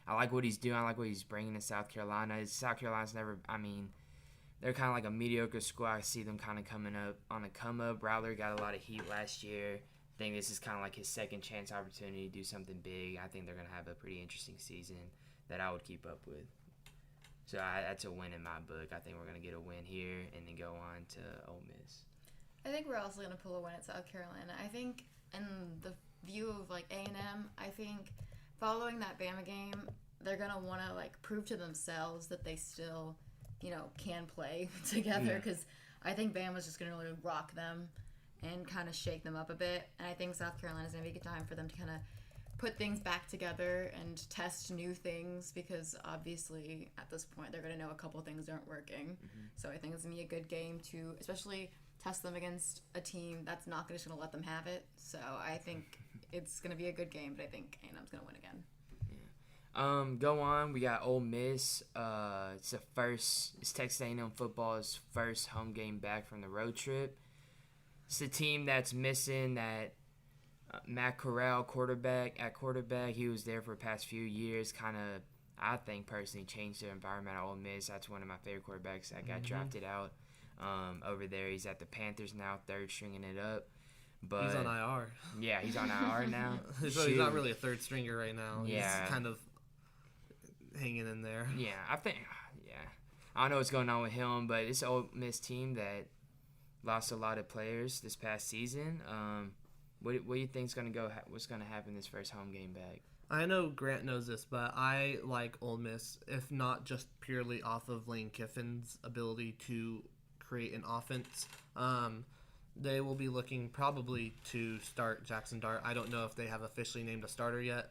I like what he's doing. I like what he's bringing to South Carolina. South Carolina's never – I mean, they're kind of like a mediocre school. I see them kind of coming up on a come-up. Rowler got a lot of heat last year. I think this is kind of like his second chance opportunity to do something big. I think they're going to have a pretty interesting season that I would keep up with. So that's a win in my book. I think we're going to get a win here and then go on to Ole Miss. I think we're also going to pull a win at South Carolina. I think in the view of like A&M, I think following that Bama game, they're going to want to like prove to themselves that they still, can play together, because I think Bama's just going to really rock them and kind of shake them up a bit. And I think South Carolina's going to be a good time for them to kind of put things back together and test new things, because obviously at this point they're going to know a couple things aren't working. Mm-hmm. So I think it's going to be a good game to especially test them against a team that's not just going to let them have it. So I think it's going to be a good game, but I think A&M's going to win again. Go on. We got Ole Miss. It's Texas A&M football's first home game back from the road trip. It's a team that's missing that Matt Corral quarterback. He was there for the past few years. Kind of, I think personally, changed the environment at Ole Miss. That's one of my favorite quarterbacks that got drafted out over there. He's at the Panthers now, third stringing it up. But he's on IR. Yeah, he's on IR now. So he's not really a third stringer right now. Yeah. He's kind of hanging in there. Yeah, I don't know what's going on with him, but it's an Ole Miss team that lost a lot of players this past season. What do you think's going to go? What's going to happen this first home game back? I know Grant knows this, but I like Ole Miss, if not just purely off of Lane Kiffin's ability to create an offense. They will be looking probably to start Jackson Dart. I don't know if they have officially named a starter yet,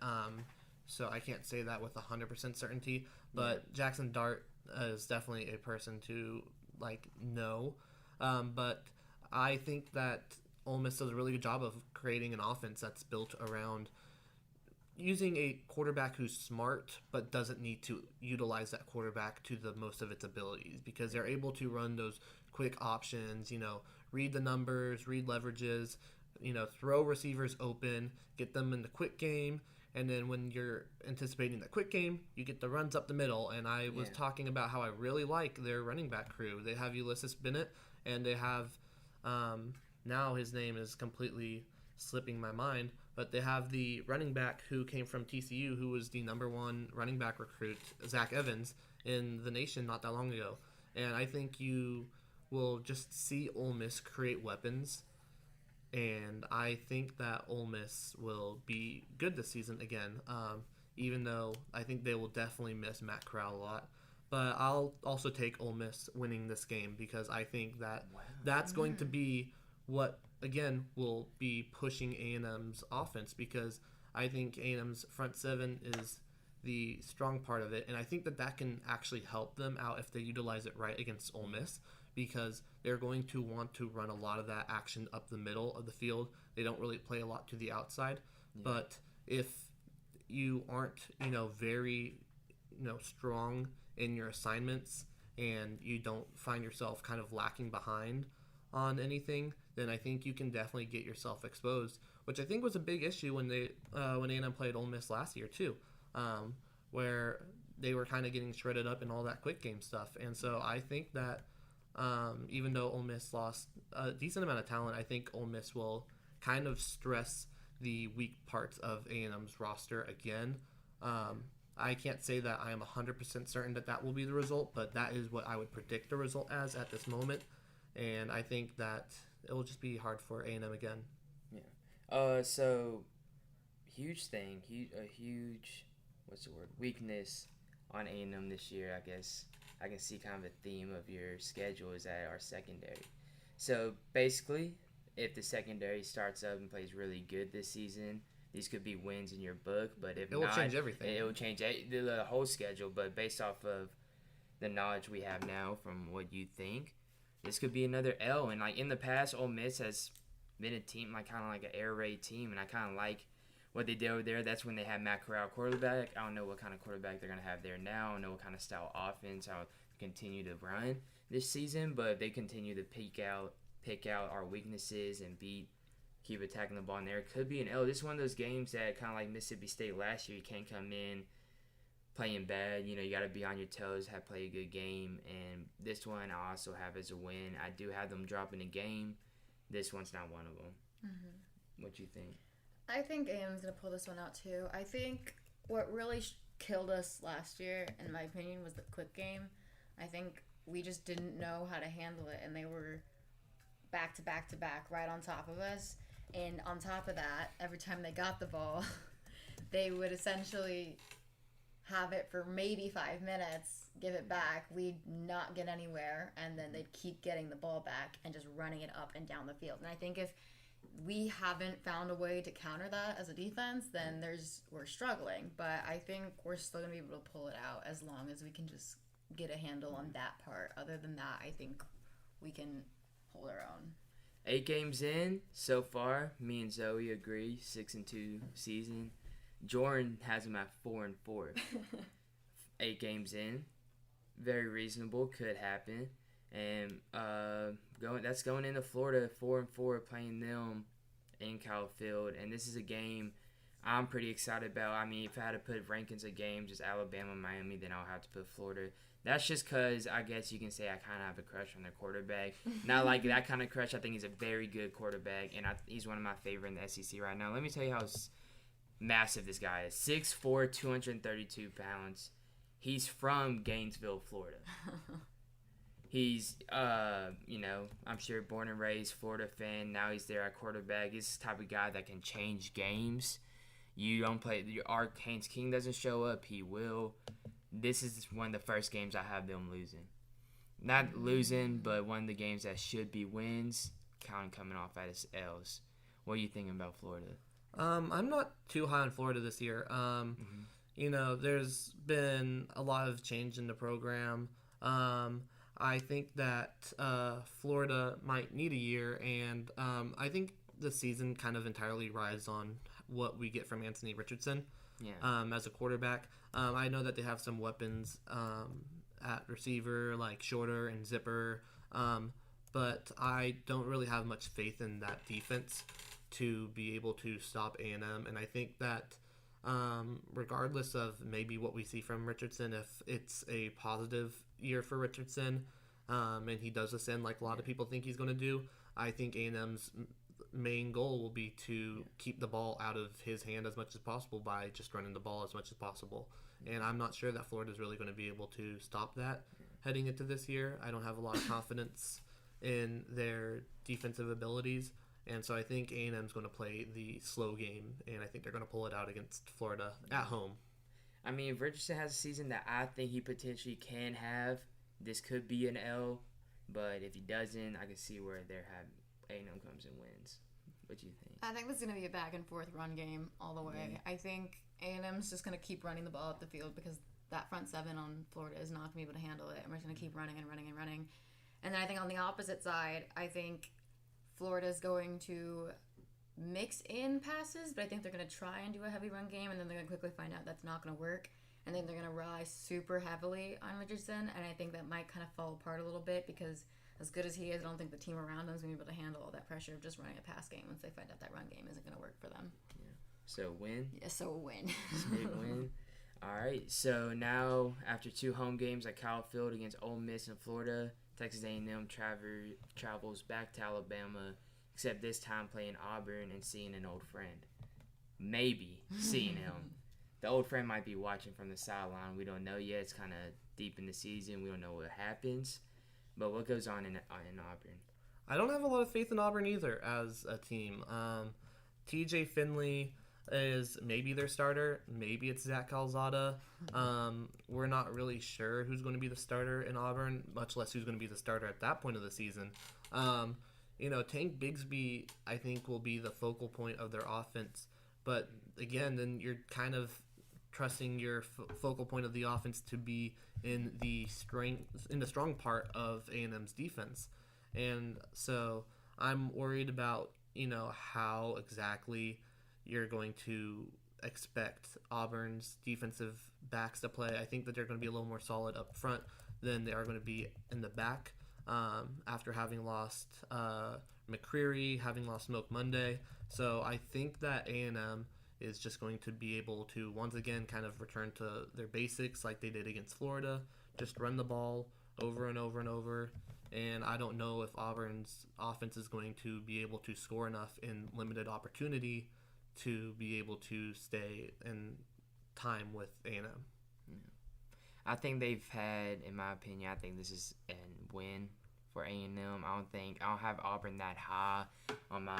so I can't say that with 100% certainty. But Jackson Dart is definitely a person to know. But I think that Ole Miss does a really good job of creating an offense that's built around using a quarterback who's smart but doesn't need to utilize that quarterback to the most of its abilities, because they're able to run those quick options, read the numbers, read leverages, throw receivers open, get them in the quick game, and then when you're anticipating the quick game, you get the runs up the middle. And I was talking about how I really like their running back crew. They have Ulysses Bennett, and they have now his name is completely slipping my mind, but they have the running back who came from TCU, who was the number 1 running back recruit, Zach Evans, in the nation not that long ago. And I think you will just see Ole Miss create weapons, and I think that Ole Miss will be good this season again, even though I think they will definitely miss Matt Corral a lot. But I'll also take Ole Miss winning this game, because I think that that's going to be what, again, will be pushing A&M's offense, because I think A&M's front seven is the strong part of it, and I think that can actually help them out if they utilize it right against Ole Miss, because they're going to want to run a lot of that action up the middle of the field. They don't really play a lot to the outside, but if you aren't, very, strong in your assignments, and you don't find yourself kind of lacking behind on anything, then I think you can definitely get yourself exposed, which I think was a big issue when A&M played Ole Miss last year too, where they were kind of getting shredded up in all that quick game stuff. And so I think that even though Ole Miss lost a decent amount of talent, I think Ole Miss will kind of stress the weak parts of A&M's roster again. I can't say that I am 100% certain that will be the result, but that is what I would predict the result as at this moment. And I think that it will just be hard for A&M again. Yeah. So, huge weakness on A&M this year, I guess. I can see kind of a theme of your schedule is at our secondary. So basically, if the secondary starts up and plays really good this season, these could be wins in your book. But if it will change everything. It will change the whole schedule. But based off of the knowledge we have now from what you think, this could be another L. And like in the past, Ole Miss has been a team like kind of like an air raid team, and I kind of like what they did over there. That's when they had Matt Corral quarterback. I don't know what kind of quarterback they're gonna have there now. I don't know what kind of style offense I'll continue to run this season. But if they continue to pick out our weaknesses and keep attacking the ball in there, it could be an L. This is one of those games that kind of like Mississippi State last year. You can't come in playing bad. You got to be on your toes, play a good game. And this one I also have as a win. I do have them dropping a game. This one's not one of them. Mm-hmm. What you think? I think A&M's going to pull this one out too. I think what really killed us last year, in my opinion, was the quick game. I think we just didn't know how to handle it, and they were back to back to back right on top of us. And on top of that, every time they got the ball, they would essentially have it for maybe 5 minutes, give it back, we'd not get anywhere, and then they'd keep getting the ball back and just running it up and down the field. And I think if we haven't found a way to counter that as a defense, then we're struggling. But I think we're still going to be able to pull it out as long as we can just get a handle on that part. Other than that, I think we can hold our own. 8 games in so far. Me and Zoe agree. 6-2 season. Jordan has him at 4-4. 8 games in, very reasonable. Could happen. And that's going into Florida 4-4, playing them in Kyle Field. And this is a game I'm pretty excited about. I mean, if I had to put rankings of games, just Alabama, Miami, then I'll have to put Florida. That's just because I guess you can say I kind of have a crush on their quarterback. Not like that kind of crush. I think he's a very good quarterback, and he's one of my favorite in the SEC right now. Let me tell you how massive this guy is. 6'4", 232 pounds. He's from Gainesville, Florida. He's, I'm sure born and raised Florida fan. Now he's there at quarterback. He's the type of guy that can change games. You don't play, our Haynes King doesn't show up, he will. This is one of the first games I have them losing. Not losing, but one of the games that should be wins, coming off as L's. What are you thinking about Florida? I'm not too high on Florida this year. There's been a lot of change in the program. I think that Florida might need a year, and I think the season kind of entirely rides on what we get from Anthony Richardson as a quarterback. I know that they have some weapons at receiver, like Shorter and Zipper, but I don't really have much faith in that defense to be able to stop A&M. And I think that regardless of maybe what we see from Richardson, if it's a positive year for Richardson and he does ascend like a lot of people think he's going to do, I think A&M's main goal will be to keep the ball out of his hand as much as possible by just running the ball as much as possible. And I'm not sure that Florida's really going to be able to stop that heading into this year. I don't have a lot of confidence in their defensive abilities. And so I think A&M's going to play the slow game, and I think they're going to pull it out against Florida at home. I mean, if Richardson has a season that I think he potentially can have, this could be an L. But if he doesn't, I can see where A&M comes and wins. What do you think? I think this is going to be a back and forth run game all the way. Yeah. I think A&M's just going to keep running the ball up the field because that front seven on Florida is not going to be able to handle it. And we're just going to keep running and running and running. And then I think on the opposite side, I think Florida's going to mix in passes, but I think they're going to try and do a heavy run game, and then they're going to quickly find out that's not going to work. And then they're going to rely super heavily on Richardson, and I think that might kind of fall apart a little bit because as good as he is, I don't think the team around him is going to be able to handle all that pressure of just running a pass game once they find out that run game isn't going to work for them. Yeah. So win? Yeah, so a win. Big win. All right, so now after 2 home games at Kyle Field against Ole Miss in Florida, Texas A&M travels back to Alabama, except this time playing Auburn and seeing an old friend. Maybe seeing him. The old friend might be watching from the sideline. We don't know yet. It's kind of deep in the season. We don't know what happens. But what goes on in Auburn? I don't have a lot of faith in Auburn either as a team. TJ Finley is maybe their starter. Maybe it's Zach Calzada. We're not really sure who's going to be the starter in Auburn, much less who's going to be the starter at that point of the season. Tank Bigsby, I think, will be the focal point of their offense. But again, then you're kind of trusting your focal point of the offense to be in the strong part of A&M's defense. And so I'm worried about, how exactly you're going to expect Auburn's defensive backs to play. I think that they're going to be a little more solid up front than they are going to be in the back after having lost McCreary, having lost Smoke Monday. So I think that A&M is just going to be able to once again kind of return to their basics like they did against Florida, just run the ball over and over and over. And I don't know if Auburn's offense is going to be able to score enough in limited opportunity to be able to stay in time with A&M. I think they've had, in my opinion, I think this is a win for A&M. I don't have Auburn that high on my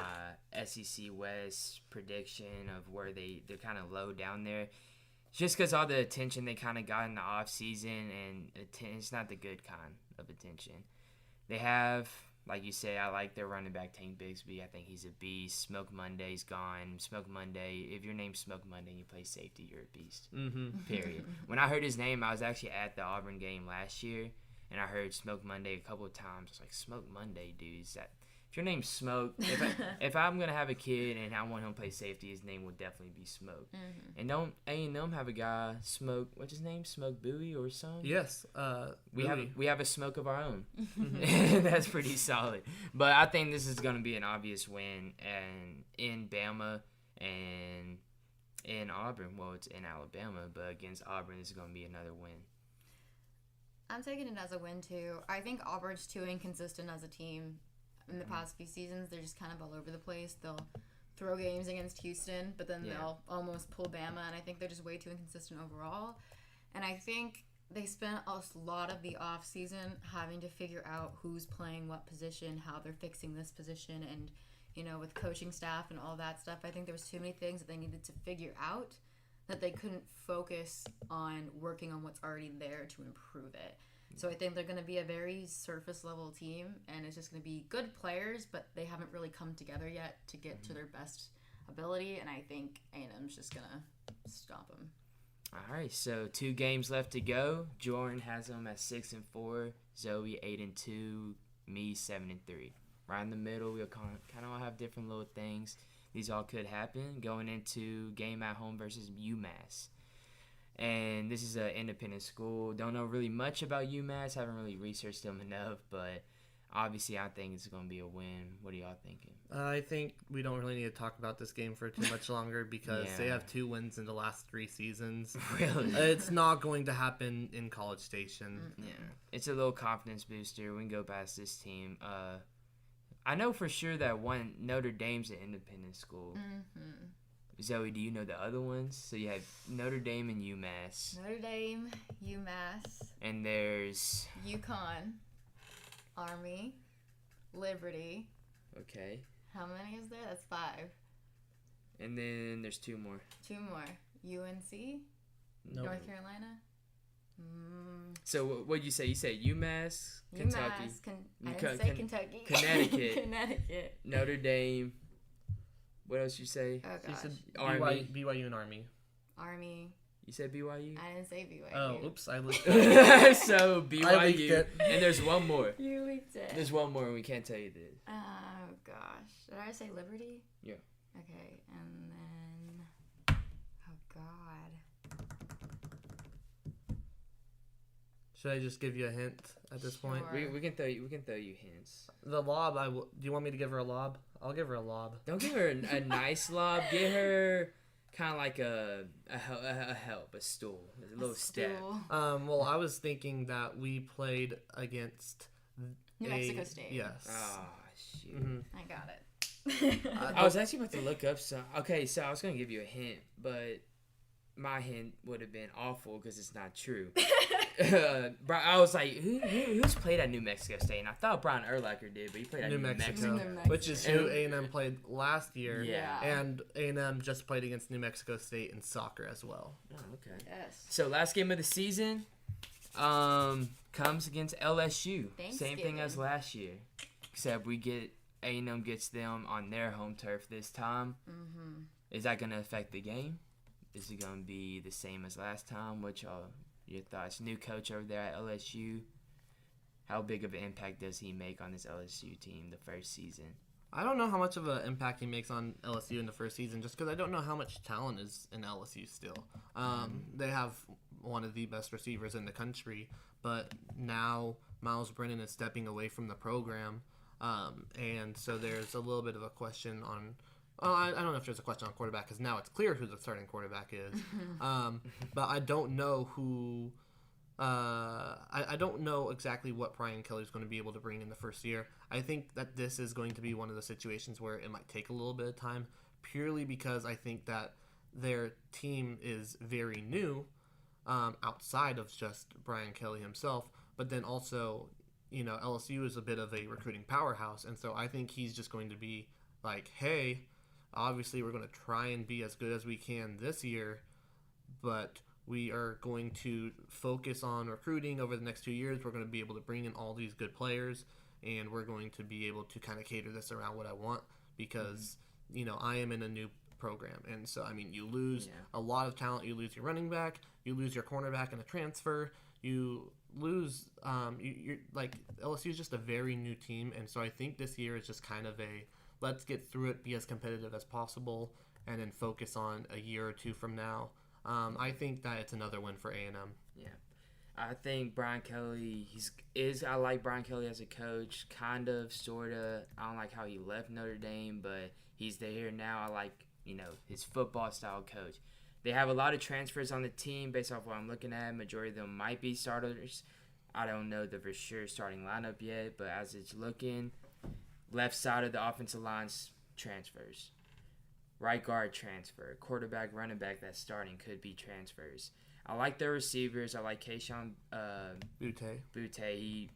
SEC West prediction of where they're kind of low down there. Just because all the attention they kind of got in the offseason, and it's not the good kind of attention. They have, like you say, I like their running back, Tank Bigsby. I think he's a beast. Smoke Monday's gone. Smoke Monday, if your name's Smoke Monday and you play safety, you're a beast. Mm-hmm. Period. When I heard his name, I was actually at the Auburn game last year, and I heard Smoke Monday a couple of times. I was like, Smoke Monday, dude. If your name's Smoke, if I'm going to have a kid and I want him to play safety, his name would definitely be Smoke. Mm-hmm. And don't A&M have a guy, Smoke, what's his name? Smoke Bowie or something? Yes. We have a Smoke of our own. That's pretty solid. But I think this is going to be an obvious win and in Bama and in Auburn. Well, it's in Alabama, but against Auburn, this is going to be another win. I'm taking it as a win, too. I think Auburn's too inconsistent as a team. In the past few seasons, they're just kind of all over the place. They'll throw games against Houston, but then they'll almost pull Bama, and I think they're just way too inconsistent overall. And I think they spent a lot of the offseason having to figure out who's playing what position, how they're fixing this position, and, with coaching staff and all that stuff, I think there was too many things that they needed to figure out that they couldn't focus on working on what's already there to improve it. So I think they're going to be a very surface-level team, and it's just going to be good players, but they haven't really come together yet to get to their best ability, and I think A&M's just going to stomp them. All right, so 2 games left to go. Jordan has them at 6-4, Zoe 8-2, me 7-3. Right in the middle, we'll kind of all have different little things. These all could happen going into game at home versus UMass. And this is an independent school. Don't know really much about UMass. Haven't really researched them enough, but obviously I think it's going to be a win. What are y'all thinking? I think we don't really need to talk about this game for too much longer because they have 2 wins in the last 3 seasons. Really? It's not going to happen in College Station. Yeah. It's a little confidence booster. We can go past this team. I know for sure that Notre Dame's an independent school. Mm-hmm. Zoe, do you know the other ones? So you have Notre Dame and UMass. Notre Dame, UMass. And there's... UConn, Army, Liberty. Okay. How many is there? That's 5. And then there's 2 more. 2 more. UNC? Nope. North Carolina? So what did you say? You said UMass, Kentucky. I didn't say Kentucky. Connecticut. Connecticut. Notre Dame. What else you say? Oh, gosh. She said Army. BYU and Army. Army. You said BYU? I didn't say BYU. Oh, oops. I leaked it. So BYU. I leaked it. And there's one more. You leaked it. There's one more and we can't tell you this. Oh, gosh. Did I say Liberty? Yeah. Okay, and then... Oh, God. Should I just give you a hint at this point? We can throw you hints. The lob, do you want me to give her a lob? I'll give her a lob. Don't give her a nice lob. Give her kind of like a stool, a little step. Well, I was thinking that we played against New Mexico State. Yes. Oh, shoot. Mm-hmm. I got it. I was actually about to look up some. Okay, so I was gonna give you a hint, but my hint would have been awful because it's not true. I was like, who's played at New Mexico State? And I thought Brian Urlacher did, but he played at New Mexico. Which is who A&M played last year. Yeah. And A&M just played against New Mexico State in soccer as well. Oh, okay. Yes. So last game of the season comes against LSU. Same thing as last year. except A&M gets them on their home turf this time. Mm-hmm. Is that going to affect the game? Is it going to be the same as last time? What your thoughts? New coach over there at LSU. How big of an impact does he make on this LSU team the first season? I don't know how much of an impact he makes on LSU in the first season, just because I don't know how much talent is in LSU still. They have one of the best receivers in the country, but now Miles Brennan is stepping away from the program, and so there's a little bit of a question on. I don't know if there's a question on quarterback, because now it's clear who the starting quarterback is, but I don't know who. I don't know exactly what Brian Kelly's going to be able to bring in the first year. I think that this is going to be one of the situations where it might take a little bit of time, purely because I think that their team is very new, outside of just Brian Kelly himself. But then also, LSU is a bit of a recruiting powerhouse, and so I think he's just going to be like, hey, obviously we're going to try and be as good as we can this year, but we are going to focus on recruiting over the next 2 years. We're going to be able to bring in all these good players, and we're going to be able to kind of cater this around what I want, because, I am in a new program. And so, you lose a lot of talent. You lose your running back. You lose your cornerback in a transfer. You lose, you're like, LSU is just a very new team. And so I think this year is just kind of let's get through it, be as competitive as possible, and then focus on a year or two from now. I think that it's another win for A&M. Yeah. I think Brian Kelly, I like Brian Kelly as a coach, kind of, sort of. I don't like how he left Notre Dame, but he's there now. I like, his football style coach. They have a lot of transfers on the team based off what I'm looking at. Majority of them might be starters. I don't know the for sure starting lineup yet, but as it's looking, left side of the offensive line's transfers. Right guard transfer. Quarterback, running back that's starting could be transfers. I like their receivers. I like Keyshawn Butte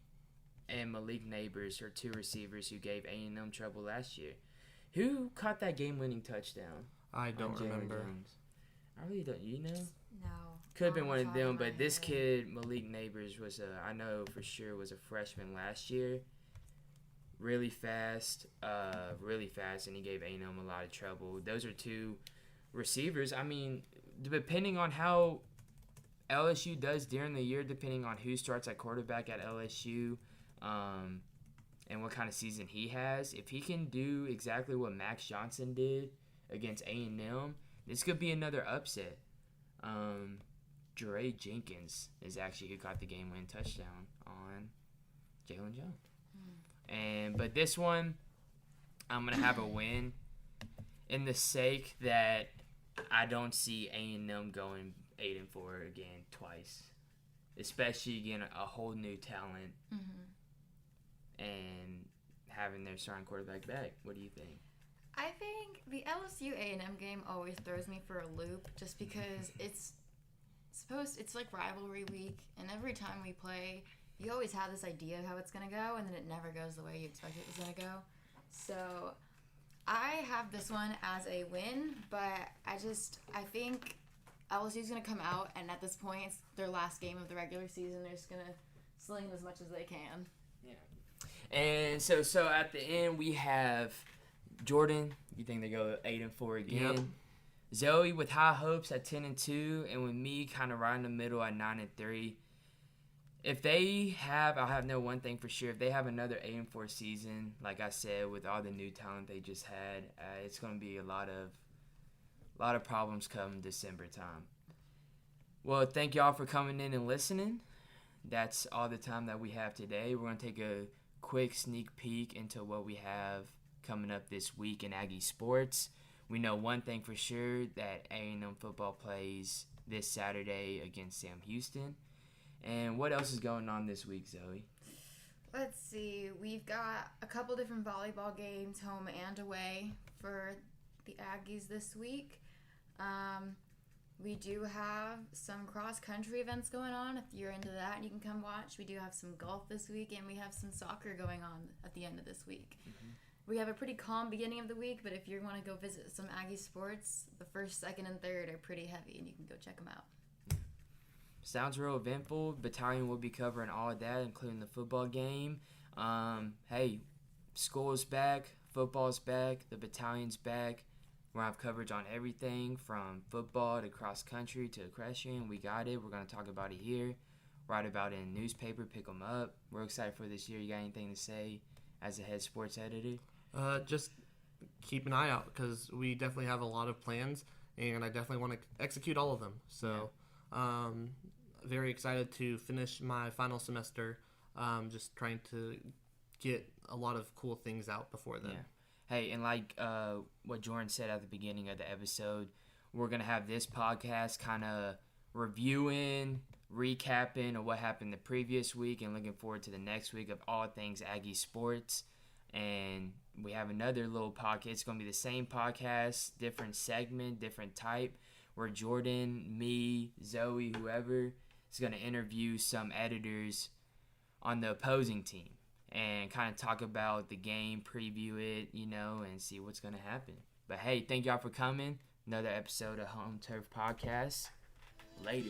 and Malik Neighbors are two receivers who gave A&M trouble last year. Who caught that game-winning touchdown? I don't remember. I really don't. You know? No. Could have been one of them, but this kid, Malik Neighbors, I know for sure was a freshman last year. Really fast, and he gave A&M a lot of trouble. Those are two receivers. Depending on how LSU does during the year, depending on who starts at quarterback at LSU, and what kind of season he has, if he can do exactly what Max Johnson did against A&M, this could be another upset. Dre Jenkins is actually who got the game-winning touchdown on Jalen Jones. But this one, I'm going to have a win in the sake that I don't see A&M going 8-4 again twice, especially getting a whole new talent and having their starting quarterback back. What do you think? I think the LSU A&M game always throws me for a loop, just because it's like rivalry week, and every time we play, you always have this idea of how it's going to go, and then it never goes the way you expect it was going to go. So I have this one as a win, but I think LSU's going to come out, and at this point, it's their last game of the regular season. They're just going to sling as much as they can. Yeah. And so at the end, we have Jordan. You think they go 8-4 again? Yep. Zoe with high hopes at 10-2, and with me kind of right in the middle at 9-3. If they I'll have no one thing for sure. If they have another 8-4 season, like I said, with all the new talent they just had, it's going to be a lot of problems come December time. Well, thank y'all for coming in and listening. That's all the time that we have today. We're going to take a quick sneak peek into what we have coming up this week in Aggie sports. We know one thing for sure, that A&M football plays this Saturday against Sam Houston. And what else is going on this week, Zoe? Let's see. We've got a couple different volleyball games, home and away, for the Aggies this week. We do have some cross-country events going on. If you're into that, you can come watch. We do have some golf this week, and we have some soccer going on at the end of this week. Mm-hmm. We have a pretty calm beginning of the week, but if you want to go visit some Aggie sports, the first, second, and third are pretty heavy, and you can go check them out. Sounds real eventful. Battalion will be covering all of that, including the football game. Hey, school's back, football's back, the battalion's back. We're going to have coverage on everything from football to cross country to equestrian. We got it. We're going to talk about it here, write about it in the newspaper, pick them up. We're excited for this year. You got anything to say as a head sports editor? Just keep an eye out because we definitely have a lot of plans, and I definitely want to execute all of them. So, very excited to finish my final semester. Just trying to get a lot of cool things out before then. Yeah. Hey, and like what Jordan said at the beginning of the episode, we're going to have this podcast kind of reviewing, recapping of what happened the previous week and looking forward to the next week of all things Aggie sports. And we have another little podcast. It's going to be the same podcast, different segment, different type, where Jordan, me, Zoe, whoever is going to interview some editors on the opposing team and kind of talk about the game, preview it, and see what's going to happen. But hey, thank y'all for coming. Another episode of Home Turf Podcast. Later.